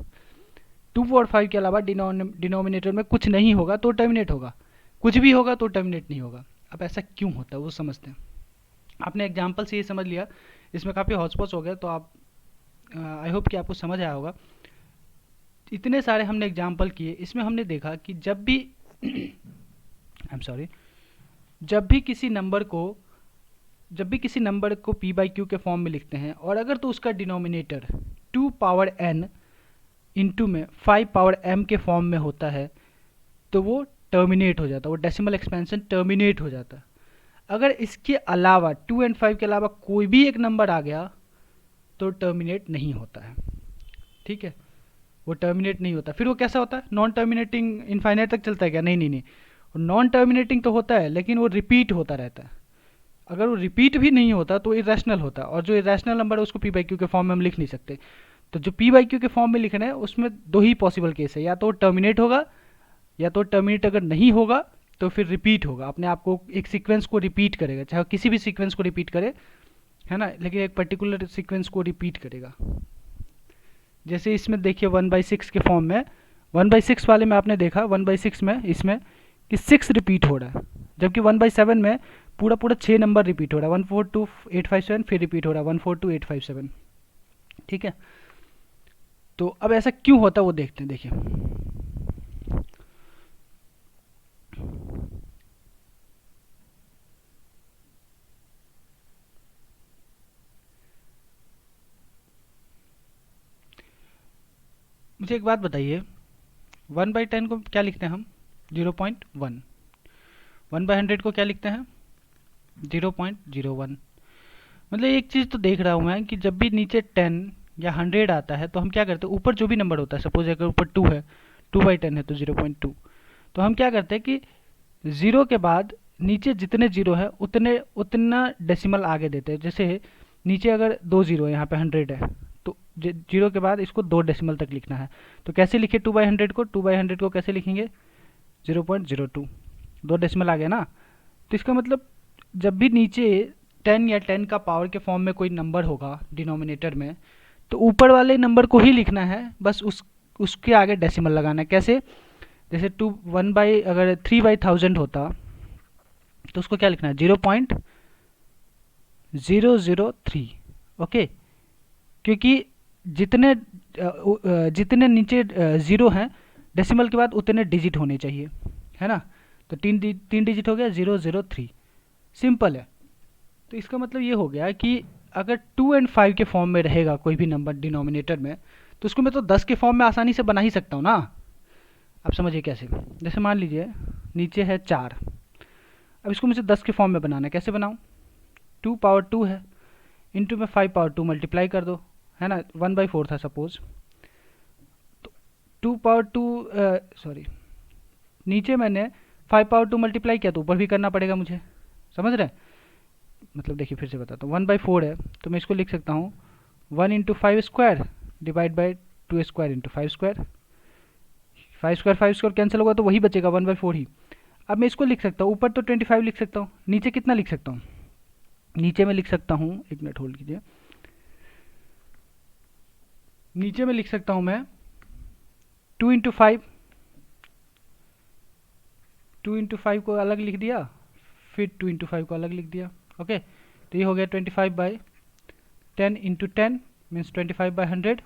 2 और 5 के अलावा डिनोमिनेटर में कुछ नहीं होगा तो टर्मिनेट होगा, कुछ भी होगा तो टर्मिनेट नहीं होगा। अब ऐसा क्यों होता है वो समझते हैं। आपने एग्जाम्पल से ये समझ लिया, इसमें काफ़ी हॉस्पॉस हो गया, तो आप आई होप कि आपको समझ आया होगा। इतने सारे हमने एग्जाम्पल किए, इसमें हमने देखा कि जब भी आई एम सॉरी, जब भी किसी नंबर को p बाई क्यू के फॉर्म में लिखते हैं और अगर तो उसका डिनोमिनेटर 2 पावर n इंटू में 5 पावर m के फॉर्म में होता है तो वो टर्मिनेट हो जाता है, वो डेसिमल एक्सपेंशन टर्मिनेट हो जाता है। अगर इसके अलावा 2 एंड 5 के अलावा कोई भी एक नंबर आ गया तो टर्मिनेट नहीं होता है, ठीक है, वो टर्मिनेट नहीं होता। फिर वो कैसा होता है, नॉन टर्मिनेटिंग, इनफाइनाइट तक चलता है क्या? नहीं नहीं नहीं, नॉन टर्मिनेटिंग तो होता है लेकिन वो रिपीट होता रहता है। अगर वो रिपीट भी नहीं होता तो इरेशनल होता है, और जो इरेशनल नंबर है उसको पी बाई क्यू के फॉर्म में हम लिख नहीं सकते। तो जो पी बाई क्यू के फॉर्म में लिखना है उसमें दो ही पॉसिबल केस है, या तो टर्मिनेट होगा, या तो टर्मिनेट अगर नहीं होगा तो फिर रिपीट होगा, अपने आप को एक सीक्वेंस को रिपीट करेगा, चाहे किसी भी सीक्वेंस को रिपीट करे, है ना, लेकिन एक पर्टिकुलर सीक्वेंस को रिपीट करेगा। जैसे इसमें देखिए 1/6 के फॉर्म में, 1/6 वाले में आपने देखा 1/6 में इसमें कि 6 रिपीट हो रहा है, जबकि 1/7 में पूरा पूरा 6 नंबर रिपीट हो रहा है, 142857 फिर रिपीट हो रहा है 142857, ठीक है। तो अब ऐसा क्यों होता है वो देखते हैं। देखिए मुझे एक बात बताइए, 1/10 को क्या लिखते हैं हम? 0.1। 1/100 को क्या लिखते हैं? 0.01। मतलब एक चीज़ तो देख रहा हूँ मैं कि जब भी नीचे 10 या 100 आता है तो हम क्या करते हैं, ऊपर जो भी नंबर होता है, सपोज अगर ऊपर 2 है, 2/10 है तो 0.2, तो हम क्या करते हैं कि 0 के बाद नीचे जितने जीरो है उतना डेसिमल आगे देते हैं। जैसे नीचे अगर 2 जीरो है, यहाँ पे 100 है, तो 0 के बाद इसको 2 डेसिमल तक लिखना है। तो कैसे लिखे 2/100 को? 2/100 को कैसे लिखेंगे? 0.02, 2 डेसिमल आ गया ना। तो इसका मतलब जब भी नीचे 10 या 10 का पावर के फॉर्म में कोई नंबर होगा डिनोमिनेटर में, तो ऊपर वाले नंबर को ही लिखना है, बस उसके आगे डेसिमल लगाना है। कैसे? जैसे अगर 3/1000 होता तो उसको क्या लिखना है? 0.003, ओके। क्योंकि जितने नीचे जीरो हैं डेसिमल के बाद उतने डिजिट होने चाहिए, है ना। तो तीन डिजिट हो गया, 003, सिंपल है। तो इसका मतलब ये हो गया कि अगर 2 एंड 5 के फॉर्म में रहेगा कोई भी नंबर डिनोमिनेटर में, तो उसको मैं तो 10 के फॉर्म में आसानी से बना ही सकता हूँ ना। आप समझिए कैसे। जैसे मान लीजिए नीचे है 4, अब इसको मुझे 10 के फॉर्म में बनाना है। कैसे बनाऊँ? 2 पावर 2 है, इंटू में 5 पावर 2 मल्टीप्लाई कर दो, है ना। 1/4 था सपोज, तो 2 पावर 2 सॉरी, नीचे मैंने 5 पावर 2 मल्टीप्लाई किया तो ऊपर भी करना पड़ेगा मुझे, समझ रहे हैं? मतलब देखिए फिर से बताता हूँ, 1/4 है तो मैं इसको लिख सकता हूँ 1 into 5 square divide by 2 square into 5 square. 5 square cancel होगा तो वही बचेगा 1/4 ही। अब मैं इसको लिख सकता हूँ, ऊपर तो 25 लिख सकता हूँ, नीचे कितना लिख सकता हूँ? नीचे में लिख सकता हूँ, एक मिनट होल्ड कीजिए, नीचे में लिख सकता हूँ मैं 2 इंटू 5, 2 इंटू 5 को अलग लिख दिया, फिर 2 इंटू 5 को अलग लिख दिया, ओके। तो ये हो गया 25/10 इंटू 10 मीन्स 25/100।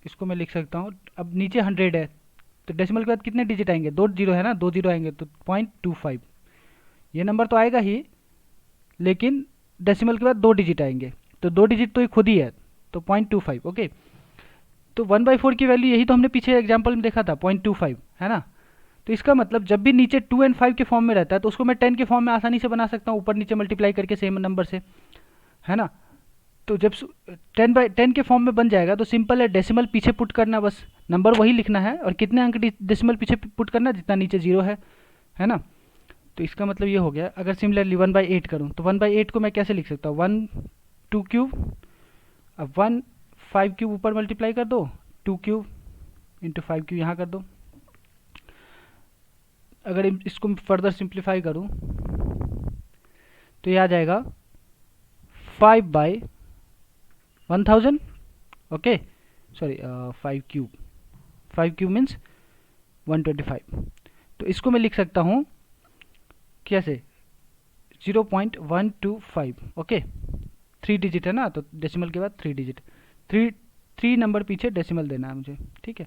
इसको मैं लिख सकता हूँ, अब नीचे 100 है तो डेसिमल के बाद कितने डिजिट आएंगे? 2 जीरो है ना, 2 जीरो आएंगे तो 0.25। ये नंबर तो आएगा ही, लेकिन डेसिमल के बाद 2 डिजिट आएंगे, तो 2 डिजिट तो ये खुद ही है, तो 0.25, ओके। तो 1/4 की वैल्यू यही तो हमने पीछे एग्जाम्पल में देखा था, 0.25, है ना। तो इसका मतलब जब भी नीचे 2 एंड 5 के फॉर्म में रहता है तो उसको मैं 10 के फॉर्म में आसानी से बना सकता हूँ, ऊपर नीचे मल्टीप्लाई करके सेम नंबर से, है ना। तो जब 10/10 के फॉर्म में बन जाएगा तो सिंपल है, डेसिमल पीछे पुट करना, बस नंबर वही लिखना है और कितने अंक डेसिमल पीछे पुट करना जितना नीचे जीरो है ना। तो इसका मतलब ये हो गया। अगर सिमिलरली 1/8 करूँ तो 1/8 को मैं कैसे लिख सकता हूँ? 1 2 क्यूब, अब 1 5 क्यूब ऊपर मल्टीप्लाई कर दो, 2 क्यूब इंटू 5 क्यूब यहाँ कर दो। अगर इसको फर्दर सिंप्लीफाई करूँ तो ये आ जाएगा 5/1000, ओके, सॉरी 5 क्यूब मीन्स 125। तो इसको मैं लिख सकता हूँ कैसे? 0.125, ओके, 3 डिजिट है ना, तो डेसिमल के बाद 3 डिजिट, 3 नंबर पीछे डेसिमल देना है मुझे, ठीक है।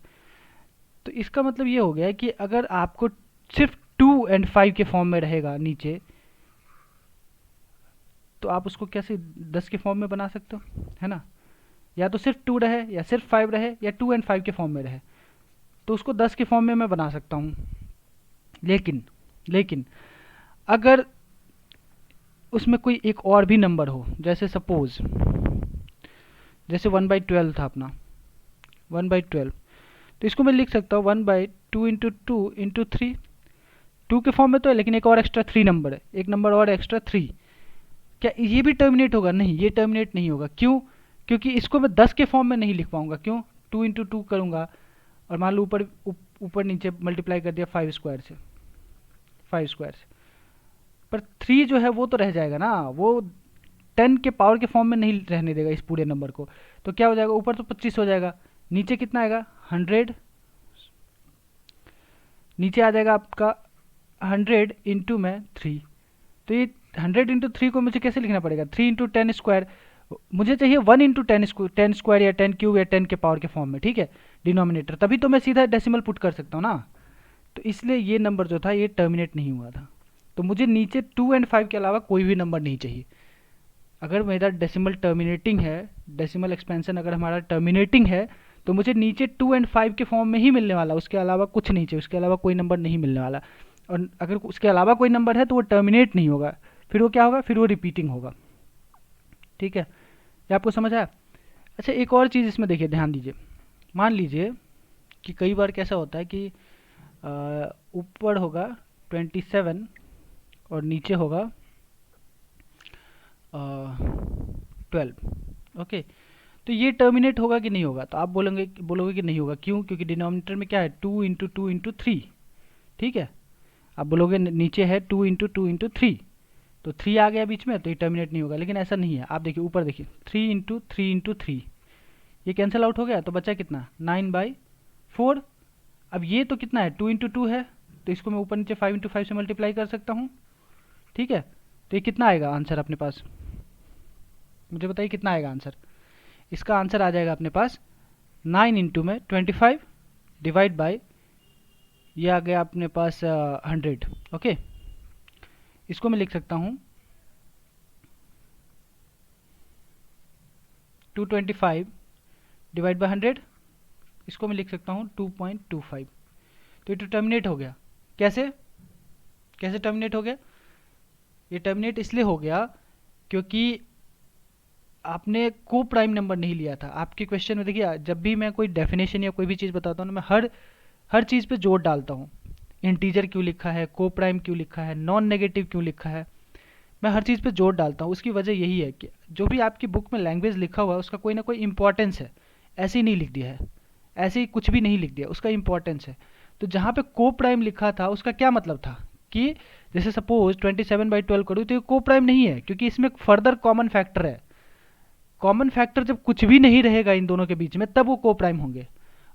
तो इसका मतलब ये हो गया है कि अगर आपको सिर्फ 2 एंड 5 के फॉर्म में रहेगा नीचे, तो आप उसको कैसे 10 के फॉर्म में बना सकते हो, है ना। या तो सिर्फ 2 रहे, या सिर्फ 5 रहे, या 2 एंड 5 के फॉर्म में रहे, तो उसको 10 के फॉर्म में मैं बना सकता हूँ। लेकिन अगर उसमें कोई एक और भी नंबर हो, जैसे सपोज जैसे 1/12 था अपना, 1/12, तो इसको मैं लिख सकता हूँ 1/2 इंटू 2 इंटू 3, 2 के फॉर्म में तो है, लेकिन एक और एक्स्ट्रा 3 नंबर है, एक नंबर और एक्स्ट्रा 3। क्या ये भी टर्मिनेट होगा? नहीं, ये टर्मिनेट नहीं होगा। क्यों? क्योंकि इसको मैं 10 के फॉर्म में नहीं लिख पाऊंगा। क्यों? 2 इंटू 2 करूँगा और मान लो ऊपर नीचे मल्टीप्लाई कर दिया 5 स्क्वायर से, 5 स्क्वायर से, पर 3 जो है वो तो रह जाएगा ना, वो 10 के पावर के फॉर्म में नहीं रहने देगा इस पूरे नंबर को। तो क्या हो जाएगा, ऊपर तो 25 हो जाएगा, नीचे कितना आएगा 100, नीचे आ जाएगा आपका 100 इंटू में 3। तो ये 100 इंटू 3 को मुझे कैसे लिखना पड़ेगा, 3 इंटू 10 स्क्वायर, मुझे चाहिए 1 इंटू 10 स्क्वायर या 10 क्यूब या 10 के पावर के फॉर्म में, ठीक है, डिनोमिनेटर, तभी तो मैं सीधा डेसिमल पुट कर सकता हूँ ना। तो इसलिए ये नंबर जो था ये टर्मिनेट नहीं हुआ था। तो मुझे नीचे 2 एंड 5 के अलावा कोई भी नंबर नहीं चाहिए। अगर मेरा डेसिमल टर्मिनेटिंग है, डेसिमल एक्सपेंशन अगर हमारा टर्मिनेटिंग है, तो मुझे नीचे 2 एंड 5 के फॉर्म में ही मिलने वाला, उसके अलावा कुछ नहीं चाहिए, उसके अलावा कोई नंबर नहीं मिलने वाला। और अगर उसके अलावा कोई नंबर है तो वो टर्मिनेट नहीं होगा, फिर वो क्या होगा, फिर वो रिपीटिंग होगा, ठीक है। ये आपको समझ आया? अच्छा, एक और चीज़ इसमें देखिए, ध्यान दीजिए। मान लीजिए कि कई बार कैसा होता है कि ऊपर होगा 27 और नीचे होगा 12, ओके। तो ये टर्मिनेट होगा कि नहीं होगा? तो आप बोलोगे कि नहीं होगा। क्यों? क्योंकि डिनोमिनेटर में क्या है, 2 इंटू 2 इंटू 3, ठीक है। आप बोलोगे नीचे है 2 इंटू 2 इंटू 3, तो 3 आ गया बीच में, तो ये टर्मिनेट नहीं होगा। लेकिन ऐसा नहीं है, आप देखिए ऊपर देखिए, 3 इंटू 3 इंटू 3, ये कैंसिल आउट हो गया, तो बचा कितना, 9/4। अब ये तो कितना है, 2 इंटू 2 है, तो इसको मैं ऊपर नीचे 5 इंटू 5 से मल्टीप्लाई कर सकता हूँ, ठीक है। तो ये कितना आएगा आंसर अपने पास, मुझे बताइए कितना आएगा आंसर। इसका आंसर आ जाएगा अपने पास 9 इंटू में 25 डिवाइड बाई, ये आ गया अपने पास 100, ओके। इसको मैं लिख सकता हूँ 225 डिवाइड बाई 100, इसको मैं लिख सकता हूँ 2.25। तो ये तो टर्मिनेट हो गया। कैसे टर्मिनेट हो गया? ये टर्मिनेट इसलिए हो गया क्योंकि आपने को प्राइम नंबर नहीं लिया था। आपके क्वेश्चन में देखिए, जब भी मैं कोई डेफिनेशन या कोई भी चीज़ बताता हूँ ना, मैं हर चीज़ पे जोर डालता हूँ। इंटीजर क्यों लिखा है, को प्राइम क्यों लिखा है, नॉन नेगेटिव क्यों लिखा है, मैं हर चीज़ पे जोर डालता हूँ। उसकी वजह यही है कि जो भी आपकी बुक में लैंग्वेज लिखा हुआ है उसका कोई ना कोई इंपॉर्टेंस है। ऐसे ही नहीं लिख दिया है, ऐसे ही कुछ भी नहीं लिख दिया, उसका इंपॉर्टेंस है। तो जहाँ पे को प्राइम लिखा था उसका क्या मतलब था कि जैसे सपोज 27/12 करूँ तो ये को प्राइम नहीं है, क्योंकि इसमें फर्दर कॉमन फैक्टर है। कॉमन फैक्टर जब कुछ भी नहीं रहेगा इन दोनों के बीच में, तब वो को प्राइम होंगे,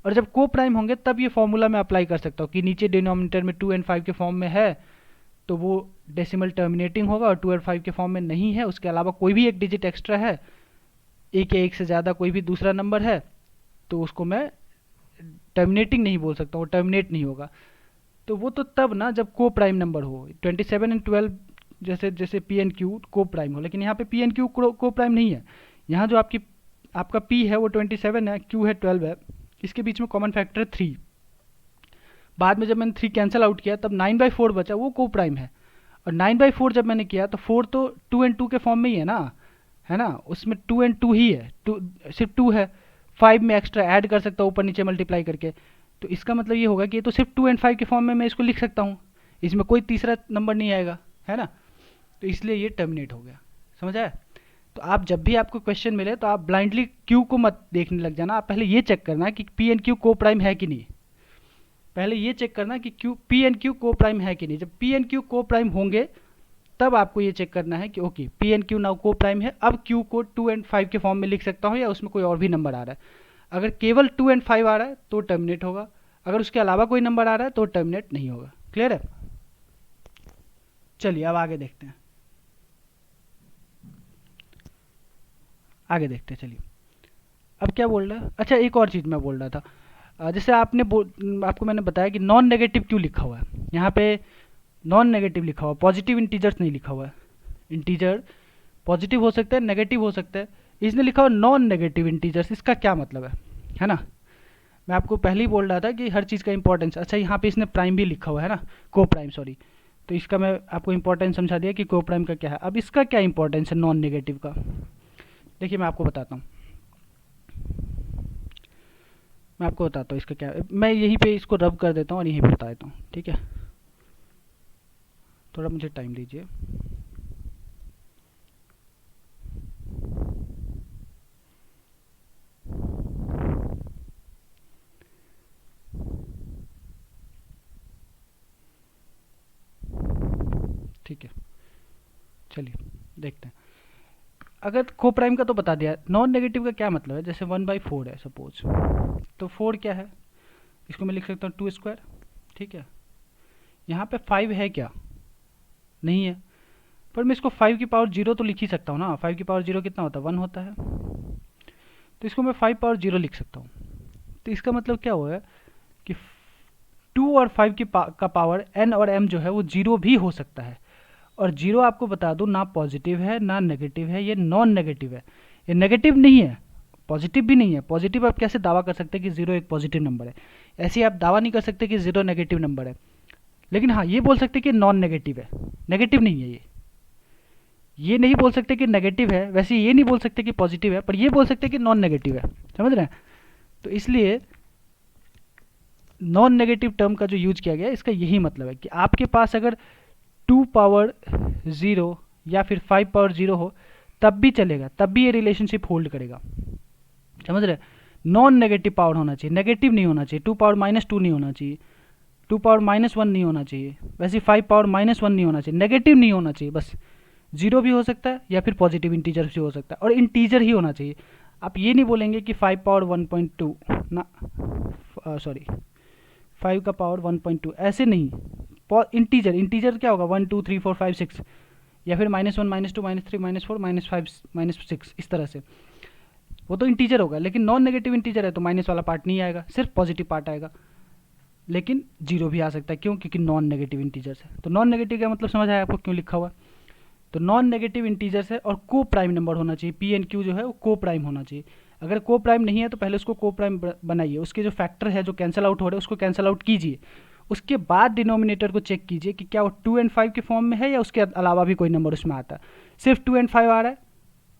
और जब को प्राइम होंगे तब ये फॉर्मूला मैं अप्लाई कर सकता हूँ कि नीचे डिनोमिनेटर में 2 एंड 5 के फॉर्म में है तो वो डेसिमल टर्मिनेटिंग होगा, और 2 और 5 के फॉर्म में नहीं है, उसके अलावा कोई भी एक डिजिट एक्स्ट्रा है, एक या एक से ज़्यादा कोई भी दूसरा नंबर है, तो उसको मैं टर्मिनेटिंग नहीं बोल सकता, वो टर्मिनेट नहीं होगा। तो वो तो तब ना जब को प्राइम नंबर हो, 27 एंड 12 जैसे पी एन क्यू को प्राइम हो। लेकिन यहाँ पे पी एन क्यू को प्राइम नहीं है। यहाँ जो आपका पी है वो 27 है, क्यू है 12 है, इसके बीच में कॉमन फैक्टर है 3। बाद में जब मैंने 3 कैंसिल आउट किया तब 9/4 बचा, वो को प्राइम है। और 9/4 जब मैंने किया तो 4 तो 2 एंड 2 के फॉर्म में ही है ना, उसमें 2 एंड 2 ही है, सिर्फ 2 है, 5 में एक्स्ट्रा ऐड कर सकता हूँ ऊपर नीचे मल्टीप्लाई करके। तो इसका मतलब ये होगा कि ये तो सिर्फ 2 एंड 5 के फॉर्म में मैं इसको लिख सकता हूँ, इसमें कोई तीसरा नंबर नहीं आएगा, है ना। तो इसलिए ये टर्मिनेट हो गया। समझ आया? तो आप जब भी आपको क्वेश्चन मिले तो आप ब्लाइंडली क्यू को मत देखने लग जाना, आप पहले ये चेक करना कि पी एंड क्यू को प्राइम है कि नहीं। पहले ये चेक करना कि पी एंड क्यू को प्राइम है कि नहीं। जब पी एंड क्यू को प्राइम होंगे तब आपको ये चेक करना है कि okay P and Q now को प्राइम है, अब क्यू को 2 एंड 5 के फॉर्म में लिख सकता हूँ या उसमें कोई और भी नंबर आ रहा है। अगर केवल 2 एंड 5 आ रहा है तो टर्मिनेट होगा, अगर उसके अलावा कोई नंबर आ रहा है तो टर्मिनेट नहीं होगा। क्लियर है? चलिए अब आगे देखते हैं। आगे देखते हैं, चलिए। अब क्या बोल रहा है, अच्छा एक और चीज़ मैं बोल रहा था, जैसे आपको मैंने बताया कि नॉन नेगेटिव क्यों लिखा हुआ है यहाँ पे। नॉन नेगेटिव लिखा हुआ, पॉजिटिव इंटीजर्स नहीं लिखा हुआ है। इंटीजर पॉजिटिव हो सकता है, नेगेटिव हो सकता है, इसने लिखा हुआ नॉन नेगेटिव इंटीजर्स। इसका क्या मतलब है ना। मैं आपको पहले ही बोल रहा था कि हर चीज़ का इंपॉर्टेंस। अच्छा यहाँ पे इसने प्राइम भी लिखा हुआ है ना, को प्राइम, सॉरी। तो इसका मैं आपको इंपॉर्टेंस समझा दिया कि को प्राइम का क्या है। अब इसका क्या इंपॉर्टेंस है नॉन नेगेटिव का, देखिए मैं आपको बताता हूँ। इसका क्या है। मैं यहीं पे इसको रब कर देता हूँ और यहीं पे बता देता हूँ, ठीक है। थोड़ा मुझे टाइम दीजिए। ठीक है, चलिए देखते हैं। अगर को प्राइम का तो बता दिया, नॉन नेगेटिव का क्या मतलब है। जैसे 1/4 है सपोज, तो 4 क्या है, इसको मैं लिख सकता हूँ 2², ठीक है। यहाँ पे 5 है क्या, नहीं है, पर मैं इसको 5 की पावर 0 तो लिख ही सकता हूँ ना। 5 की पावर 0 कितना होता है, 1 होता है। तो इसको मैं 5 पावर 0 लिख सकता हूँ। तो इसका मतलब क्या हुआ है कि 2 और 5 का पावर n और m जो है वो 0 भी हो सकता है। और 0 आपको बता दूं ना पॉजिटिव है ना नेगेटिव है, ये नॉन नेगेटिव है। ये नेगेटिव नहीं है, पॉजिटिव भी नहीं है। पॉजिटिव आप कैसे दावा कर सकते हैं कि 0 एक पॉजिटिव नंबर है, ऐसे आप दावा नहीं कर सकते कि 0 नेगेटिव नंबर है। लेकिन हाँ ये बोल सकते कि नॉन नेगेटिव है, नेगेटिव नहीं है ये नहीं बोल सकते कि नेगेटिव है, वैसे ये नहीं बोल सकते कि पॉजिटिव है, पर ये बोल सकते कि नॉन नेगेटिव है। समझ रहे हैं। तो इसलिए नॉन नेगेटिव टर्म का जो यूज किया गया इसका यही मतलब है कि आपके पास अगर 2 पावर 0 या फिर 5 पावर 0 हो तब भी चलेगा, तब भी ये रिलेशनशिप होल्ड करेगा। समझ रहे। नॉन नेगेटिव पावर होना चाहिए, नेगेटिव नहीं होना चाहिए। 2 पावर -2 नहीं होना चाहिए, 2 पावर -1 नहीं होना चाहिए, वैसे 5 पावर -1 नहीं होना चाहिए, नेगेटिव नहीं होना चाहिए। बस 0 भी हो सकता है या फिर पॉजिटिव इंटीजर भी हो सकता है, और इंटीजर ही होना चाहिए। आप ये नहीं बोलेंगे कि 5 पावर 1.2 ना, सॉरी 5 का पावर 1.2, ऐसे नहीं। इंटीजर, इंटीजर क्या होगा, 1 2 3 4 5 6, या फिर -1 -2 -3 -4 -5 -6, इस तरह से। वो तो इंटीजर होगा, लेकिन नॉन नेगेटिव इंटीजर है तो माइनस वाला पार्ट नहीं आएगा, सिर्फ पॉजिटिव पार्ट आएगा। लेकिन 0 भी आ सकता है, क्यों, क्योंकि नॉन नेगेटिव इंटीजर्स है। तो नॉन नेगेटिव का मतलब समझ आया आपको क्यों लिखा हुआ। तो नॉन नेगेटिव इंटीजर्स है और को प्राइम नंबर होना चाहिए। पी एंड क्यू जो है वो को प्राइम होना चाहिए। अगर को प्राइम नहीं है तो पहले उसको को प्राइम बनाइए, उसके जो फैक्टर है जो कैंसिल आउट हो रहे हैं उसको कैंसिल आउट कीजिए। उसके बाद डिनोमिनेटर को चेक कीजिए कि क्या वो 2 और 5 के फॉर्म में है या उसके अलावा भी कोई नंबर उसमें आता है। सिर्फ 2 और 5 आ रहा है,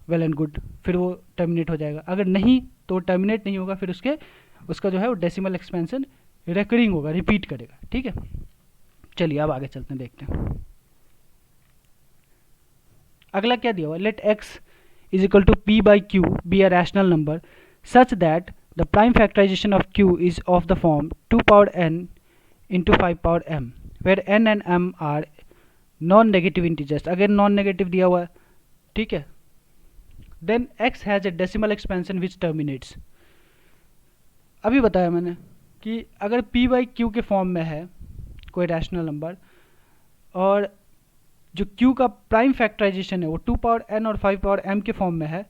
वेल एंड गुड, फिर वो टर्मिनेट हो जाएगा। अगर नहीं तो टर्मिनेट नहीं होगा, फिर उसका जो है वो डेसिमल एक्सपेंशन रिकरिंग होगा, रिपीट करेगा। ठीक है, चलिए अब आगे चलते हैं, देखते हैं अगला क्या दिया हुआ। Let X is equal to P by Q be a rational number such that the prime factorisation of Q is of the form 2 power n into 5 power m, where n and m are non negative integers. अगर non negative दिया हुआ है, ठीक है, then x has a decimal expansion which terminates. अभी बताया मैंने कि अगर p बाई क्यू के फॉर्म में है कोई रैशनल नंबर और जो q का प्राइम फैक्टराइजेशन है वो 2 पावर n और 5 पावर m के फॉर्म में है,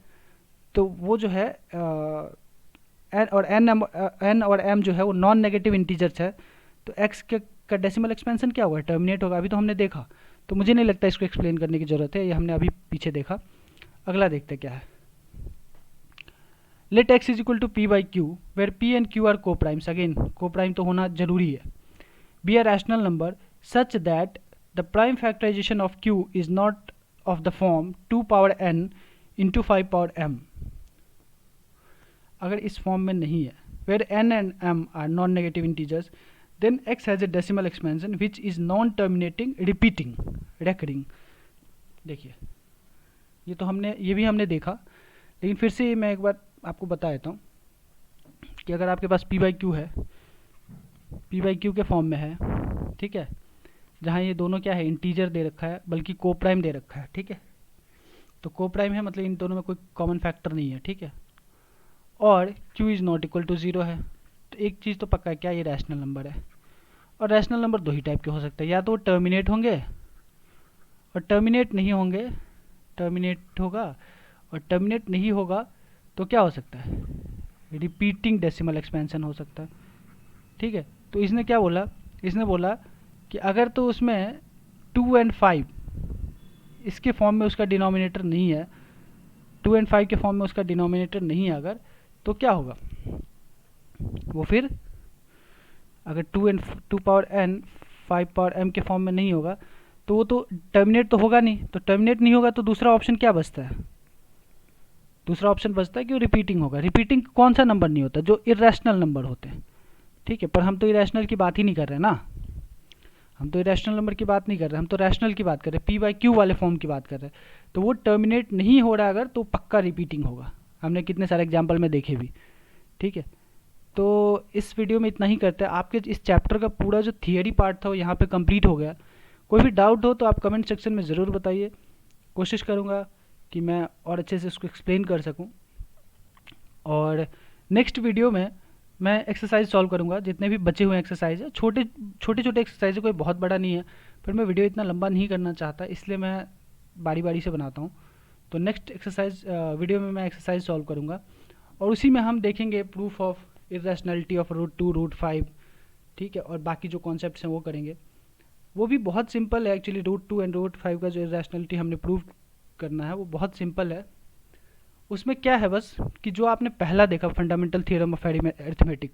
तो वो जो है n और m जो है वो नॉन नेगेटिव इंटीजर्स है। तो x का डेसिमल एक्सपेंशन क्या होगा, टर्मिनेट होगा। अभी तो हमने देखा, तो मुझे नहीं लगता इसको एक्सप्लेन करने की जरूरत है, ये हमने अभी पीछे देखा। अगला देखते क्या है। Let x is equal to p by Q where p and q are coprimes. Again coprime तो होना जरूरी है। Be a rational number such that the prime factorisation of q is not of the form 2 power n into 5 power m। अगर इस form में नहीं है, where n and m are non negative integers, then x has a decimal expansion which is non-terminating, repeating, recurring। देखिए ये भी हमने देखा, लेकिन फिर से मैं एक बार आपको बता देता हूँ कि अगर आपके पास p बाई क्यू है, p बाई क्यू के फॉर्म में है, ठीक है, जहाँ ये दोनों क्या है, इंटीजर दे रखा है, बल्कि को प्राइम दे रखा है। ठीक है, तो को प्राइम है मतलब इन दोनों में कोई कॉमन फैक्टर नहीं है। ठीक है, और q is not equal to 0 है। तो एक चीज़ तो पक्का है, क्या ये रैशनल नंबर है। और रैशनल नंबर दो ही टाइप के हो सकते हैं, या तो टर्मिनेट होंगे और टर्मिनेट नहीं होंगे, टर्मिनेट होगा और टर्मिनेट नहीं होगा तो क्या हो सकता है, रिपीटिंग डेसिमल एक्सपेंशन हो सकता है। ठीक है, तो इसने क्या बोला, इसने बोला कि अगर तो उसमें 2 और 5 इसके फॉर्म में उसका डिनोमिनेटर नहीं है, 2 और 5 के फॉर्म में उसका डिनोमिनेटर नहीं है अगर, तो क्या होगा, वो फिर अगर 2 पावर n 5 पावर m के फॉर्म में नहीं होगा तो वो तो टर्मिनेट तो होगा नहीं, तो टर्मिनेट नहीं होगा तो दूसरा ऑप्शन क्या बचता है, दूसरा ऑप्शन बचता है कि वो रिपीटिंग होगा। रिपीटिंग कौन सा नंबर नहीं होता, जो इरेशनल नंबर होते हैं। ठीक है, पर हम तो इरेशनल की बात ही नहीं कर रहे ना, हम तो इरेशनल नंबर की बात नहीं कर रहे, हम तो रैशनल की बात कर रहे हैं, पी बाई क्यू वाले फॉर्म की बात कर रहे हैं। तो वो टर्मिनेट नहीं हो रहा अगर, तो पक्का रिपीटिंग होगा, हमने कितने सारे एग्जाम्पल में देखे भी। ठीक है, तो इस वीडियो में इतना ही करते हैं। आपके इस चैप्टर का पूरा जो थियरी पार्ट था वो यहाँ पे कंप्लीट हो गया। कोई भी डाउट हो तो आप कमेंट सेक्शन में ज़रूर बताइए, कोशिश करूँगा कि मैं और अच्छे से इसको एक्सप्लेन कर सकूँ। और नेक्स्ट वीडियो में मैं एक्सरसाइज सॉल्व करूँगा, जितने भी बचे हुए एक्सरसाइज है, छोटे छोटे एक्सरसाइज है, कोई बहुत बड़ा नहीं है, पर मैं वीडियो इतना लंबा नहीं करना चाहता, इसलिए मैं बारी बारी से बनाता हूँ। तो नेक्स्ट एक्सरसाइज वीडियो में मैं एक्सरसाइज सॉल्व करूँगा और उसी में हम देखेंगे प्रूफ ऑफ इरेशनैलिटी ऑफ √2 √5। ठीक है, और बाकी जो कॉन्सेप्ट्स हैं वो करेंगे, वो भी बहुत सिंपल है एक्चुअली। √2 और √5 का जो इरेशनैलिटी हमने प्रूव करना है वो बहुत सिंपल है। उसमें क्या है बस कि जो आपने पहला देखा फंडामेंटल थ्योरम ऑफ अरिथमेटिक,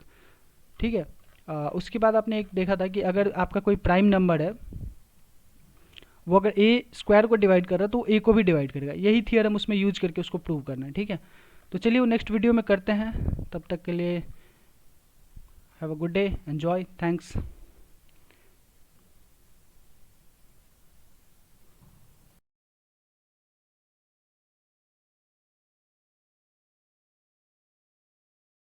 ठीक है, उसके बाद आपने एक देखा था कि अगर आपका कोई प्राइम नंबर है वो अगर ए स्क्वायर को डिवाइड कर रहा है तो ए को भी डिवाइड करेगा, यही थियरम उसमें यूज करके उसको प्रूव करना है। ठीक है, तो चलिए वो नेक्स्ट वीडियो में करते हैं, तब तक के लिए have a good day, enjoy, thanks.